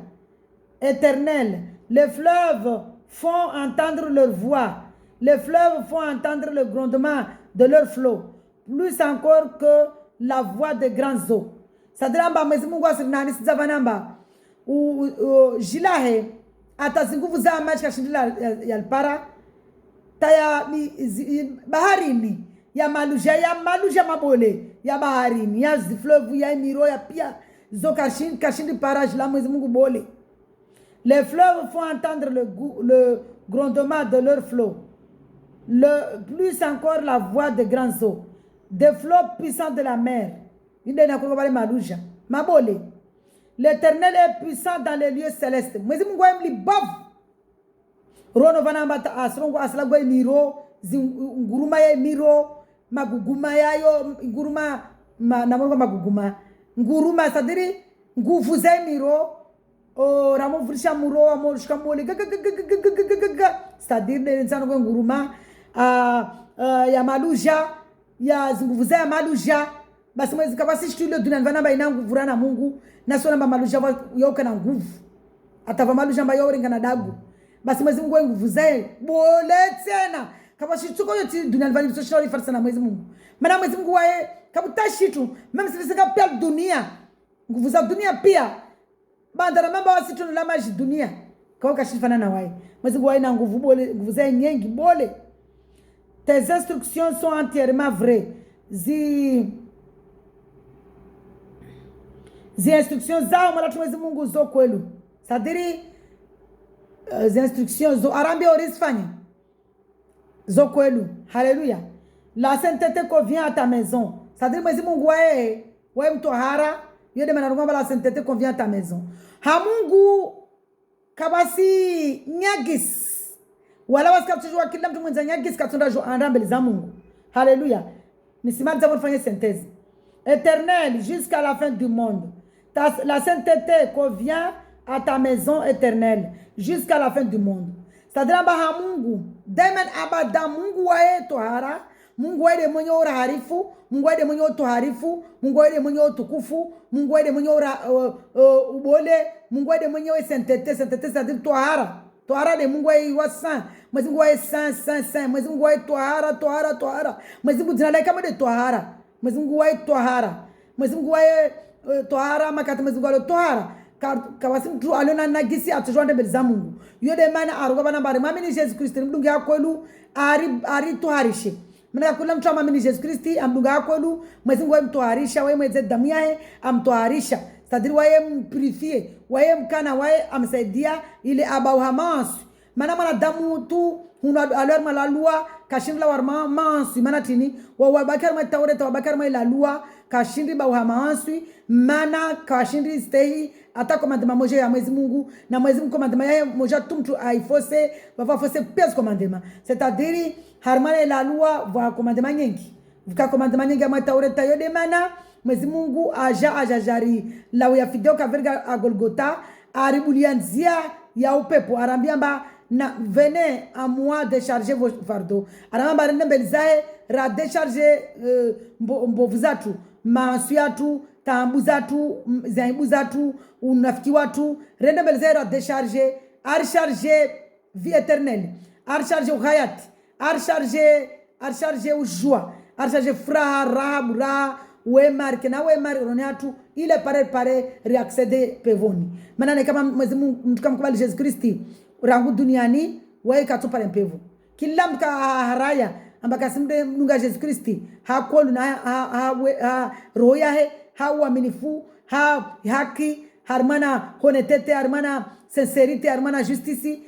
Éternel, les fleuves font entendre leur voix, les fleuves font entendre le grondement de leur flot, plus encore que la voix des grands eaux. Sadri amba mwezi Mungu asirinani sizavanamba jilahe ata nguvu za maji kashindila yalpara taya baharini ya maluja mabole ya baharini ya ziflovu ya miro ya pia zo kashindi parage la mwezi Mungu bole. Les fleuves font entendre le grondement de leur flot, plus encore la voix des grands eaux, des flots puissants de la mer. Inde na kwa maluja mabole. L'Éternel est puissant dans les lieux célestes. Mwezi Mungu aimli bav. Rono vanamba ta asrongo aslagwe miro, nguruma ya miro, maguguma yayo, nguruma namongo maguguma. Nguruma sadiri nguvu za miro, ramo vrisha muro amo shkamole c'est-à-dire les gens ko nguruma ya maluja, ya nguvu za maluja. Basi mwezi kabasi shtulo dunia vanamba ina nguvu na Mungu. Naso namba maluja yoka na nguvu. Atava maluja mba yoringa na dagu. Basi mwezi Mungu nguvu zae bole tena. Kabasi tuko yoti dunia vani so shori farsa na mwezi Mungu. Mana mwezi Mungu wae kabutashi tu. Meme sisi pia dunia. Nguvu za dunia pia. Bandara mamba wasitu la maji dunia. Kwa kashifana na wae. Mwezi Mungu wae na nguvu bole, nguvu zae nyengi bole. Tes instructions sont entièrement vraies. Zi instructions zao malatu mwezi Mungu zo kwelu. Sadiri zi instructions zo arambi orisfanya zo kwelu. Haleluya. La sainteté convient à ta maison. Sadiri mwezi Mungu wae mtohara yode manarungamba la sainteté convient à ta maison. Ha Mungu kabasi nyagis. Wala wasikatujua kila mtu mwenza nyagis katunda jo andambele za Mungu. Haleluya. Nisimami za mfanye synthèse. Éternel jusqu'à la fin du monde. La sainteté convient à ta maison éternelle jusqu'à la fin du monde. C'est-à-dire que Mungu, daima abada Mungu wae tohara, Mungu wae mwenye ora harifu, Mungu wae mwenye toharifu, Mungu wae mwenye tukufu, Mungu wae mwenye ora ubole, Mungu wae mwenye sainteté, c'est-à-dire tohara. Tohara de Mungu wae wa saint, mwezi Mungu wae saint, mwezi Mungu wae tohara. Mwezi Mungu jina lake kama de tohara. Mwezi Mungu wae tohara. Mwezi Mungu wae tohara makati mwezi Mungu wae tohara. Kawasi mtu aliona nagisi atujwande mbele za Mungu. Yode mana aruga bana bare mamini Jesus Kristo mdungi akwelu ari toharishe. Mana kula mtu mamini Jesus Kristo amdunga akwelu mwezi Mungu wae mtoharisha wae mweze damu yake amtoharisha. C'est-à-dire wae mpurifier, wae mkana wae amsaidia ile abauhamansu. Mana damu tu hunu alor malalua kashinla warma mansu mana tini wa bakar ma tawreta wa bakar ma ilalua kashindi bauhamansu mana kashindi stay ata commandement moja ya mwezi Mungu na mwezi Mungu commandement ya moja tumtu aifose va forcer pes commandement c'est-à-dire harmane la loi va commandement nyingi vika commandement nyingi ma tawreta yode mana Mwezi Mungu ajajari la uyafideo kaverga a Golgotha aribulianzia ya upepo arambia mba na venez à moi décharger vos fardeaux aramba barende mbelizae ra décharger mbovu zatu masu yatu tambu zatu zaibu zatu unafiki watu rende mbelizae ra décharger archarger vie éternelle archarger hayat archarger joie archarger furaha raha wema kena wema roniatu ile pare reacceder pevoni maana kama mwezi Mungu mtu kama kubali Jesus Kristi rangu duniani wewe katupale mpevu kila mka haraya ambaka simde mnunga Jesus Kristi hakolu na roho yahe uaminifu haki harmana honestete harmana sincerite harmana justice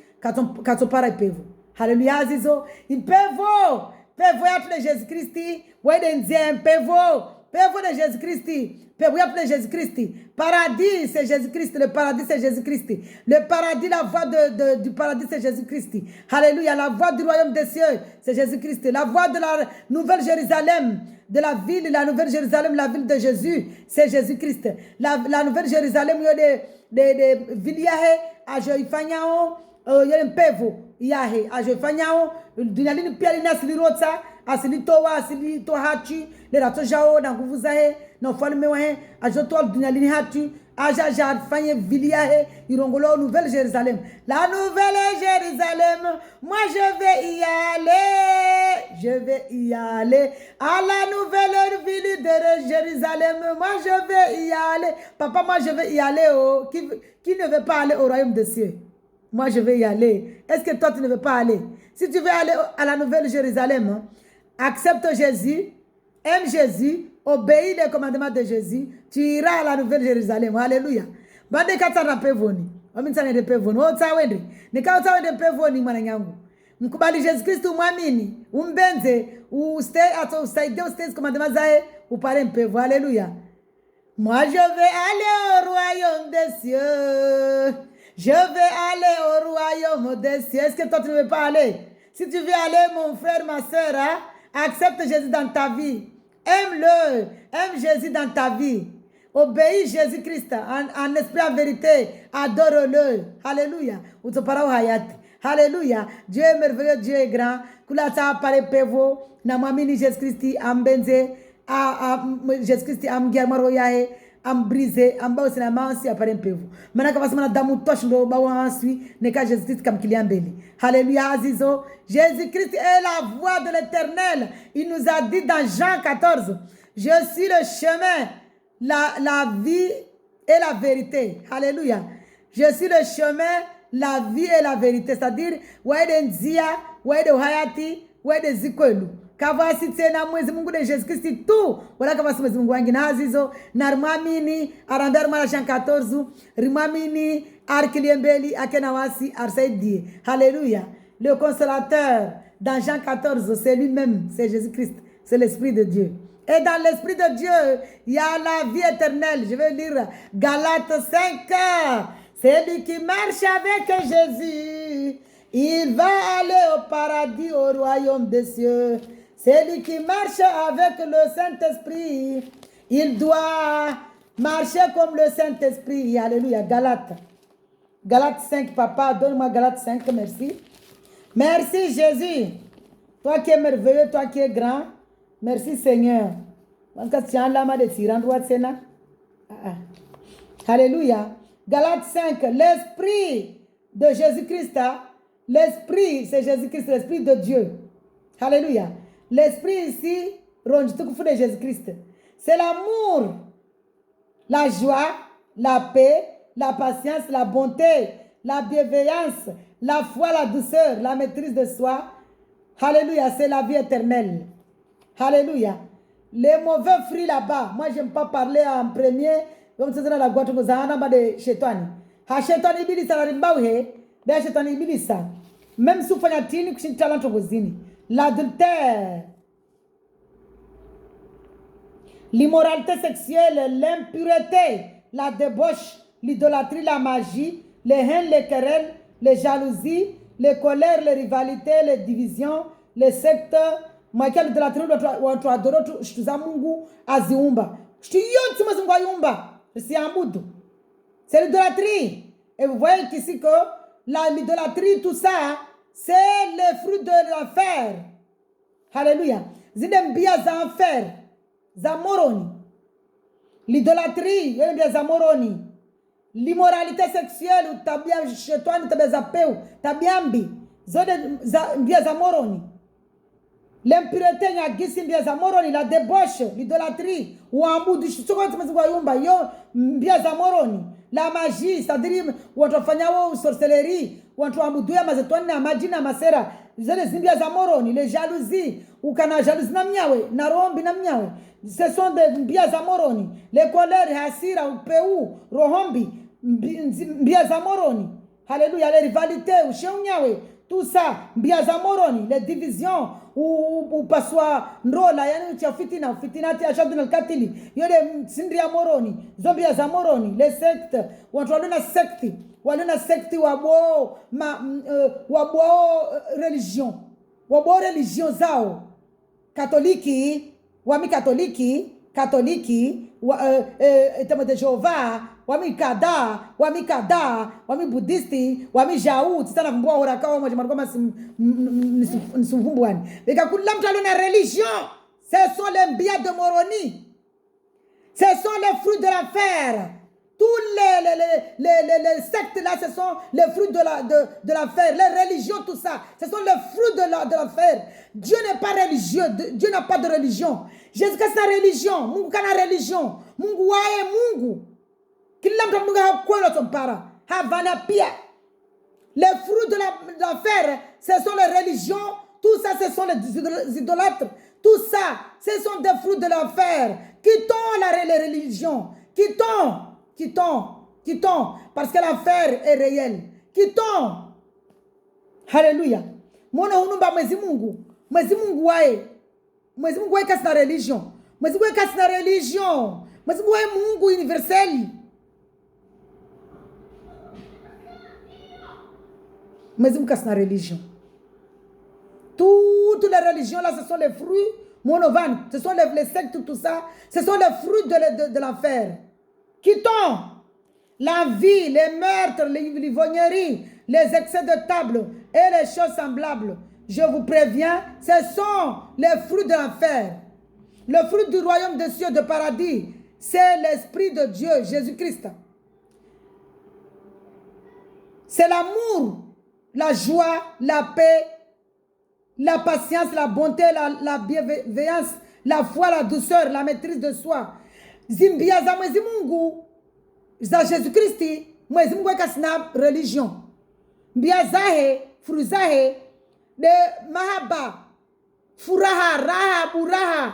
katupara mpevu haleluya azizo impevu pevo ya de Jesus Kristi wewe nzie mpevu de Jesus Christ, pevo ya de Jesus Christ. Paradis c'est Jésus Christ, le paradis c'est Jésus Christ. Le paradis, la voie du paradis c'est Jésus Christ. Alléluia, la voie du royaume des cieux c'est Jésus Christ. La voie de la nouvelle Jérusalem, de la ville, la nouvelle Jérusalem, la ville de Jésus, c'est Jésus Christ. La nouvelle Jérusalem, il y a des villes à Joifanyao, il y a un pevo, yahe, à Joifanyao, dunalini pia linasili rota, asili towa, asili tohachi, le rato jao, na nguvu zahe, na ufalme wahe, ajotoa dunalini hatu, aja fanye viliahe, irongolo nouvelle Jérusalem. La nouvelle Jérusalem, moi je vais y aller, à la nouvelle ville de Jérusalem, moi je vais y aller. Papa, moi je vais y aller, oh, qui ne veut pas aller au royaume des cieux? Moi je vais y aller. Est-ce que toi tu ne veux pas aller? Si tu veux aller à la nouvelle Jérusalem, accepte Jésus, aime Jésus, obéis les commandements de Jésus, tu iras à la nouvelle Jérusalem. Alléluia. Bande katana pevoni. Ominsane de pevoni. Otawende. Nikawatawende pevoni mwana nyangu. Mkubali Jésus Christ umwamini, umbenze, usaidie les commandements zae, upare mpevo. Alléluia. Moi je vais aller au royaume des cieux. Je vais aller au royaume des cieux. Est-ce que toi tu ne veux pas aller? Si tu veux aller, mon frère, ma soeur, hein, accepte Jésus dans ta vie. Aime-le. Aime Jésus dans ta vie. Obéis Jésus-Christ en esprit, en vérité. Adore-le. Alléluia. Alléluia. Dieu est merveilleux, Dieu est grand. Kula ta pare pevo. Na mamini Jésus-Christ ambenze. Jésus-Christ amgiamaro yae. Am brisé, am ba osina mansi apare mpevu. Manaka basema damu tosh ndo ba wansi neka Jésus Christ kam kiliambeli. Alléluia azizo. Jésus Christ est la voie de l'Éternel. Il nous a dit dans Jean 14, je suis le chemin, la vie et la vérité. Alléluia. Je suis le chemin, la vie et la vérité. C'est-à-dire, wede nzia, wede hayati, wede zikwelu. Kavasi tena mwezi Mungu de Jésus Christ tu wala kavasi mwezi Mungu wangi na azizo na rimamini arandar mara Jean 14 rimamini arkiliembeli akena wasi arsaidie. Alléluia. Le consolateur dans Jean 14 c'est lui-même, c'est Jésus Christ, c'est l'esprit de Dieu. Et dans l'esprit de Dieu, il y a la vie éternelle. Je vais lire Galates 5. C'est lui qui marche avec Jésus. Il va aller au paradis, au royaume des cieux. C'est lui qui marche avec le Saint-Esprit. Il doit marcher comme le Saint-Esprit. Alléluia. Galates. Galates 5, papa, donne-moi Galates 5, merci. Merci Jésus. Toi qui es merveilleux, toi qui es grand. Merci Seigneur. Alléluia. Galates 5, l'Esprit de Jésus-Christ. L'Esprit, c'est Jésus-Christ, l'Esprit de Dieu. Alléluia. L'Esprit ici, de Jésus-Christ. C'est l'amour, la joie, la paix, la patience, la bonté, la bienveillance, la foi, la douceur, la maîtrise de soi. Alléluia, c'est la vie éternelle. Alléluia. Les mauvais fruits là-bas, moi j'aime pas parler en premier, comme c'est dans la boîte de Chetouani. Ha Chetouani bilisa la rimbauhe, de Chetouani bilisa. Même si vous faites l'adultère, l'immoralité sexuelle, l'impureté, la débauche, l'idolâtrie, la magie, les haines, les querelles, les jalousies, les colères, les rivalités, les divisions, les sectes, Michael de la tribu wa adoro tuza Mungu aziumba. Yote Mwenyezi Mungu ayumba usiabudu. C'est l'idolâtrie. Et vous voyez ici que l'idolâtrie, tout ça, c'est le fruit de l'enfer. Alléluia. Zide mbia za enfer, za moroni. L'idolâtrie, mbia za moroni. L'immoralité sexuelle, ou tabia shetani, tabia za peu, tabia mbi. Zode mbia za moroni. L'impureté nyagisi mbia za moroni, la débauche, l'idolâtrie, ou ambudu, shuchokoti mzigo yumba, yo mbia za moroni. La magie, c'est-à-dire watu wafanya wao sorcellerie, watu waabudu mazetoni na maji na masera, zile zimbia za moroni, les jalousies, ukana jalousie na mnyawe, na rombi na mnyawe. Ce sont des mbia za moroni, les colères, hasira, upeu, rohombi, mbia za moroni. Alléluia, les rivalités, usheunyawe, tout ça, mbia za moroni, les divisions, ou paswa ndola, yani uchafitina, fitinati ashadu na katili, yole sindri ya moroni, zombia za moroni, les sectes, watu waluna sekti wabo religion, wabo religion zao, katoliki, wami katoliki, temo de Jehovah, wami kada, wami buddhisti, wami jau, titana mbua horakawa mwajimarukoma nisumbuani. Vika kula mtu aluna religion, ce sont les mbia de moroni, ce sont les fruits de l'enfer. Tous les sectes là, ce sont les fruits de l'enfer. Les religions, tout ça, ce sont les fruits de l'enfer. Dieu n'est pas religieux. Dieu n'a pas de religion. Jésus-Christ c'est la religion. Mungu kana religion. Mungu wae Mungu. Kila mtu Mungu hakwelo tompara. Havana pia. Les fruits de l'enfer, ce sont les religions. Tout ça, ce sont les idolâtres. Tout ça, ce sont des fruits de l'enfer. Quittons les religions. Quittons, parce que l'enfer est réel. Quittons. Alléluia. Mwana hunumba mwezi Mungu. Mwezi Mungu wae kasi na religion. Mwezi Mungu wae kasi na religion. Mwezi Mungu wae Mungu universel. Mwezi Mungu kasi na religion. Toutes les religions là, ce sont les fruits monovanes. Ce sont les sectes, tout ça. Ce sont les fruits de l'enfer. Quittons la vie, les meurtres, l'ivrognerie, les excès de table et les choses semblables. Je vous préviens, ce sont les fruits de l'enfer. Le fruit du royaume des cieux, de paradis, c'est l'Esprit de Dieu, Jésus-Christ. C'est l'amour, la joie, la paix, la patience, la bonté, la bienveillance, la foi, la douceur, la maîtrise de soi. Zimbia za mwezi Mungu za Jésus Christi, mwezi Mungu weka sina religion. Mbia zahe, furu zahe, de mahaba, furaha, raha, buraha,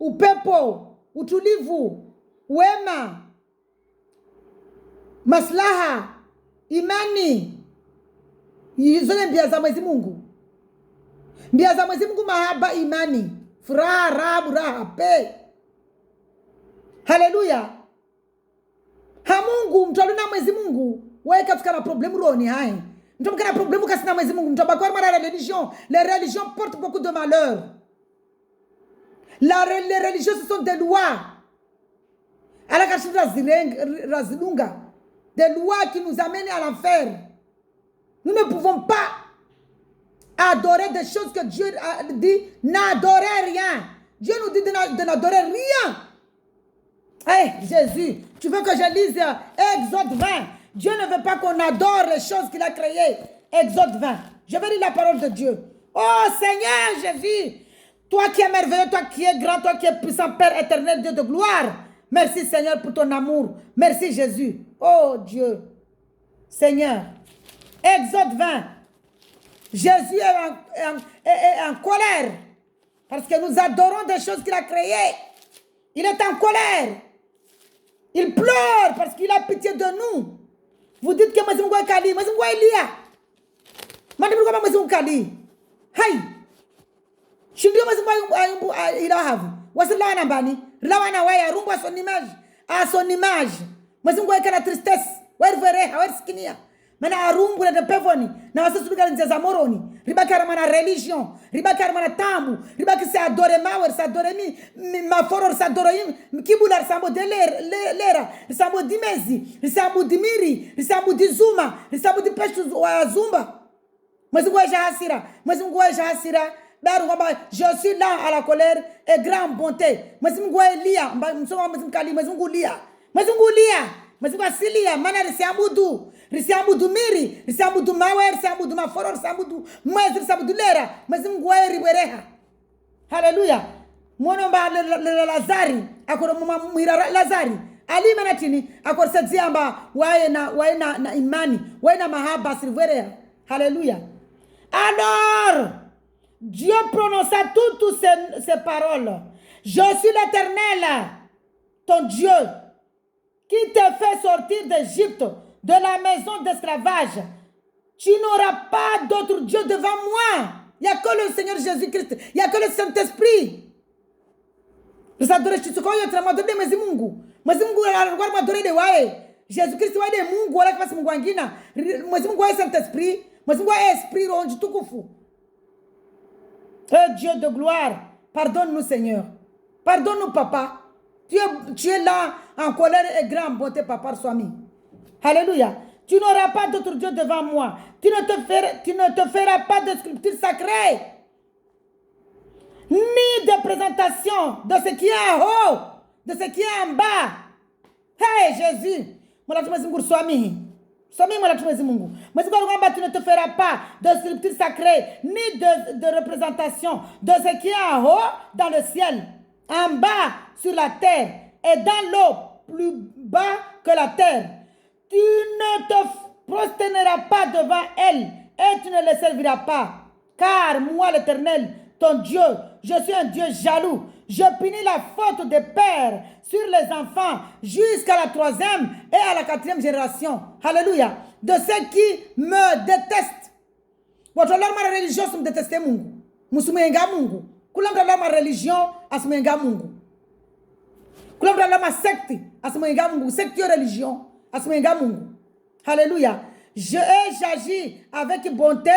upepo, utulivu, wema, maslaha, imani. Yizole mbia za mwezi Mungu. Mbia za mwezi Mungu mahaba, imani, furaha, raha, buraha, pe. Haleluya. Ha Mungu mtu aluna mwezi Mungu wewe katika na problème roni hai. Mtu mkana problème kasi na mwezi Mungu mtu bakwa mara religion. Les religions portent beaucoup de malheur. Les religions ce sont des lois. Ala kashira razilunga. Des lois qui nous amènent à l'enfer. Nous ne pouvons pas adorer des choses que Dieu a dit. N'adorez rien. Dieu nous dit de n'adorer rien. Hey, Jésus, tu veux que je lise Exode 20? Dieu ne veut pas qu'on adore les choses qu'il a créées. Exode 20. Je vais lire la parole de Dieu. Oh Seigneur Jésus, toi qui es merveilleux, toi qui es grand, toi qui es puissant, Père éternel, Dieu de gloire. Merci Seigneur pour ton amour. Merci Jésus. Oh Dieu. Seigneur. Exode 20. Jésus est en colère. Parce que nous adorons des choses qu'il a créées. Il est en colère. Il pleure parce qu'il a pitié de nous. Vous dites que Mwezi Mungu est Kali. Mwezi Mungu est Elia. Mwezi Mungu est Kali. Hai. Shindio Mwezi Mungu ila havu. Wasila nambani. Lawana waya rumbo a son image. A son image. Mwezi Mungu est la tristesse. Wervere. Werskinia. mana arumbu na pevoni na wasu subika nzeza moroni ribaki armana religion ribaki armana tambu ribaki se adore mawer se adore mi maforor se adore kibula sambo de lera sambo dimezi sambo dimiri sambo dizuma sambo di peshu wa zumba mwezi ngwa hasira mwezi ngwa hasira daru kwamba je suis là à la colère et grande bonté mwezi ngwa elia msoma mwezi mkali mwezi ngulia mwezi ngwa silia mana risiabudu miri risiabudu mawer risiabudu maforo risiabudu mwezi risiabudu lera mwezi ngwa ribereha. Haleluya. Mwono mba Lazari akoro mwira Lazari ali manatini akoro sedziamba wae na imani wae na mahaba sirvereha. Haleluya. Alors Dieu prononça toutes ces paroles. Je suis l'Éternel, ton Dieu, qui te fait sortir d'Égypte, de la maison d'esclavage. Tu n'auras pas d'autre Dieu devant moi. Il n'y a que le Seigneur Jésus-Christ. Il n'y a que le Saint-Esprit. Jésus-Christ wa de Mungu wala kama Mungu wengine. Mungu wa Saint-Esprit, Mungu wa Esprit ronji tukufu. Oh Dieu de gloire, pardonne-nous Seigneur. Pardonne-nous Papa. Tu es là en colère et grande bonté Papa Swami. Alléluia. Tu n'auras pas d'autre Dieu devant moi. Tu ne te feras pas de sculpture sacrée. Ni de présentation de ce qui est en haut, de ce qui est en bas. Hey Jésus. Tu ne te feras pas de sculpture sacrée, ni de représentation de ce qui est en haut dans le ciel, en bas sur la terre et dans l'eau plus bas que la terre. Tu ne te prosterneras pas devant elle et tu ne les serviras pas. Car moi l'Éternel, ton Dieu, je suis un Dieu jaloux. Je punis la faute des pères sur les enfants jusqu'à la 3e et à la 4e génération. Alléluia. De ceux qui me détestent. Votre ma religion me déteste Mungu. Musumenga Mungu. Kulamda ma religion asumenga Mungu. Kulamda ma secte asumenga Mungu. Secte religion asumenga Mungu. Alléluia. J'agis avec bonté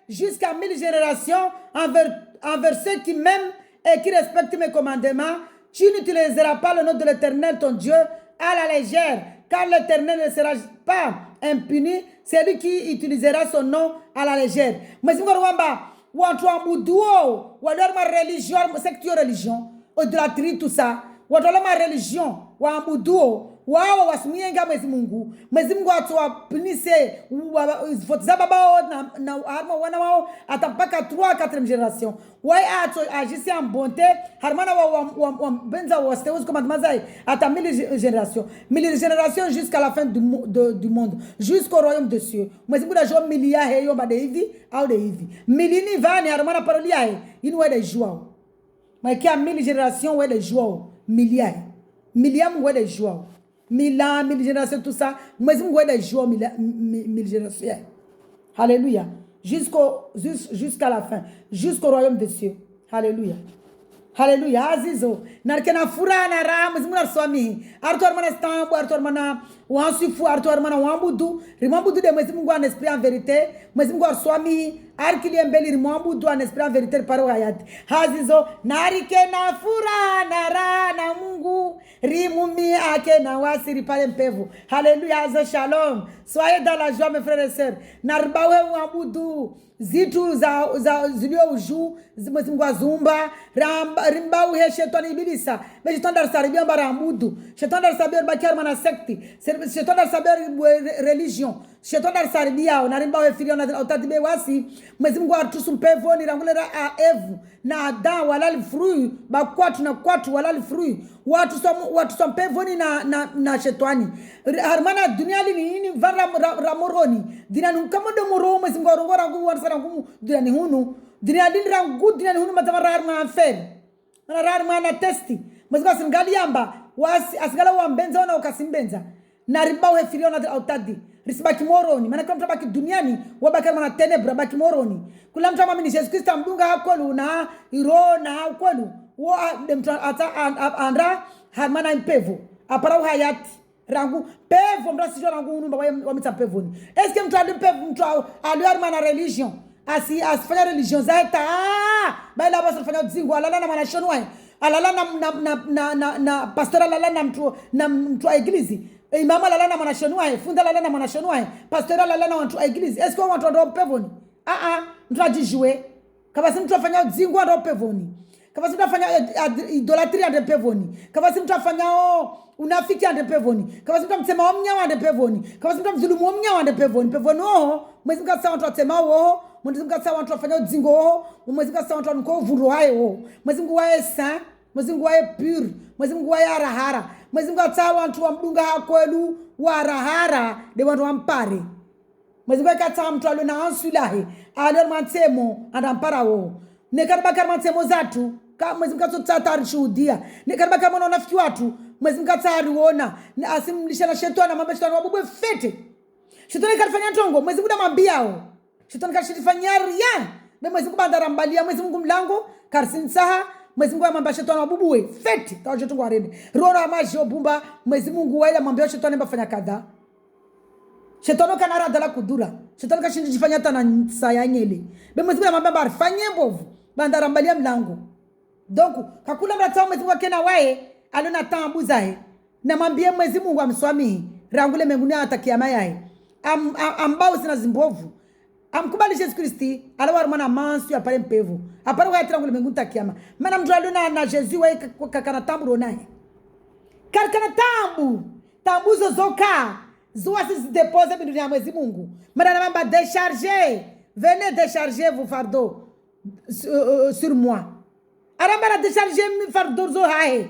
jusqu'à 1000 générations envers ceux qui m'aiment et qui respectent mes commandements. Tu n'utiliseras pas le nom de l'Éternel, ton Dieu, à la légère, car l'Éternel ne sera pas impuni. C'est lui qui utilisera son nom à la légère. Mais si vous avez ma religion, secteur religion, idolâtrie, tout ça, vous avez ma religion, vous avez wao wasumienga mwezi Mungu atuwapunise fotiza baba wao na harma wana wao atampaka 3-4e génération wai ato agisi en bonté harmana wa benza wa steus commandement zai ata 1000 générations jusqu'à la fin du monde jusqu'au royaume des cieux mwezi Mungu ajo milia heyo ba de hivi au de hivi milini vani harmana parolia he inu wa de joao mais qui a 1000 générations wa de joao milia miliam wa de joao 1000 ans, 1000 générations, tout ça. Moi, je me des jours, 1000 générations. Alléluia. Jusqu'à la fin. Jusqu'au royaume des cieux. Alléluia. Alléluia. Azizo. Narkena fura na ram. Zimuna swami. Arto armana stambo. Arto armana wansifu. Arto armana wambudu. Rimambudu de mwezi Mungu en esprit en vérité. Mwezi Mungu swami. Arkili embeli rimambudu en esprit en vérité. Paro hayati. Azizo. Narikena fura na ra na Mungu. Rimumi ake na wasiri pale mpevu. Alléluia. Azo shalom. Soyez dans la joie mes frères et sœurs. Narbawe wambudu. Zitu za zilio uju mwezi Mungu azumba rimba uhe shetani ibilisa mais shetani dar saribia baramudu shetani dar saber bakar mana secte shetani dar saber religion shetani dar saribia na rimba uhe filio na utadibe wasi mwezi Mungu atusu mpevu ni rangulera a Eve na Adam walali fruit ba kwatu walali fruit watu so mpevu ni na shetani harmana dunia ni vara ramoroni dinanu kama de moro mwezi Mungu rongora nguvu rangu dinani hunu dinani rangu dinani hunu matamara harma enfer na harma na testi mwezi kwa singali yamba wasi asigala wa mbenza na ukasimbenza na ribao hefilio na autadi risibaki moroni maana kama mtabaki duniani wabaki na tenebra baki moroni kula mtu amini Jesus Kristo mdunga hakolu na iro na hakolu wa demta ata andra harmana mpevu apara hayati rangu pevo mtu asijua rangu unumba wa mitapevoni. Eske mtu alipevu mtu aliarma na religion asifanya religion zaita baila basi afanya dzingo alala na manashoni wae alala na pastor alala na mtu wa iglesia imama alala na manashoni wae funda alala na manashoni wae pastor alala na watu wa iglesia. Eske watu ndo pevoni mtu ajijue kama si mtu afanya dzingo ndo pevoni, kama si mtu afanya idolatria ndo pevoni, kama si mtu afanya unafiki ande pevoni, kama si mtu msema omnya ande pevoni, kama si mtu mzulumu omnya ande pevoni. Pevoni mwezi mkasa watu watema mwezi mkasa watu wafanya dzingo mwezi mkasa watu wanko vuru hayo mwezi mku wae sa mwezi mku wae pure mwezi mku wae arahara mwezi mkasa watu wa mdunga hakwelu wa arahara de watu wampare mwezi mkasa mtu alo na ansulahe alo mantemo andampara nekaribaka mantemo zatu mwezi mkasa tsatari shuhudia nekaribaka mwana unafiki watu mwezi mkasa uona asimlisha na shetani mambo shetani wabubwe fete shetani kalifanya ntongo mwezi muda mambiao shetani kashifanya ria be mwezi kubandara mbalia mwezi Mungu mlango karsinsaha mwezi Mungu amamba shetani wabubwe fete tawo chetu ngwarende rora amajo bumba mwezi Mungu waila mambia shetani mbafanya kadha shetani kana radala kudura shetani kashifanya tana sayanyele be mwezi Mungu amamba barfanye mbovu bandara mbalia mlango donc kakula mratao mwezi Mungu kena wae alona tambuza he na mwambie mwezi Mungu amswamihi rangule menguni atakiama yae ambao sina zimbovu amkubali Yesu Kristi alawar mana mansu ya pale mpevu apare wa trangule menguni takiama mana mtu alona na Yesu wa kakana tamburo naye kakana tambuzo zoka zoasi se depose bindu ya mwezi Mungu mana namba décharger venez décharger vos fardeaux sur moi aramba décharger mi fardeaux zo hae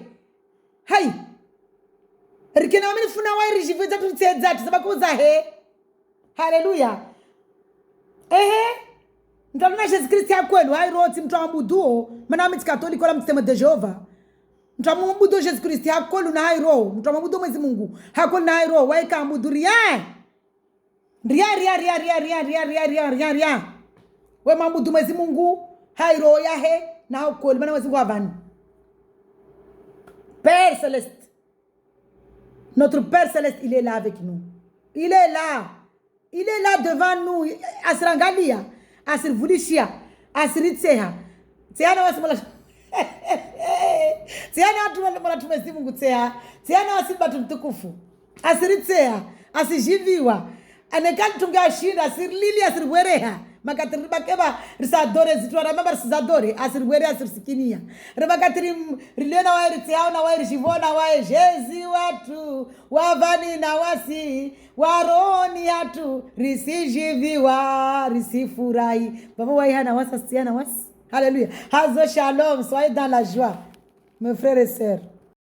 hai rikena wamini funa wa rijiviza tutsedza tsabakuza he haleluya ndalona Yesu Kristo akwenu hai roti mtu amuduo mana miti katoliko la mtema de Jehova mtu amuduo Yesu Kristo akolu na hai ro mtu amuduo mwezi Mungu hakolu na hai ro waika amuduria ria we mamudu mwezi Mungu hai ro ya he na akolu mana mwezi Mungu avani. Père Céleste, notre Père Céleste, il est là avec nous. Il est là. Il est là devant nous. Asrangalia, asirvulishia, asiritseha. Tiana wasimala. Tiana watu wala tumezi Mungu tseha. Tiana wasimba tumtukufu. Asiritseha, asijiviwa. Anekali tungashinda, asirlili, asirwereha. Makatiri bakeba risadore zitwara mama risadore asirwere asirsikinia rebakatiri rilena wa ritiao na wa rishivona wa jezi watu wavani na wasi waroni hatu risijiviwa risifurahi baba wa hana wasa siana wasi. Alléluia. Hazo shalom, soyez dans la joie mes frères et sœurs.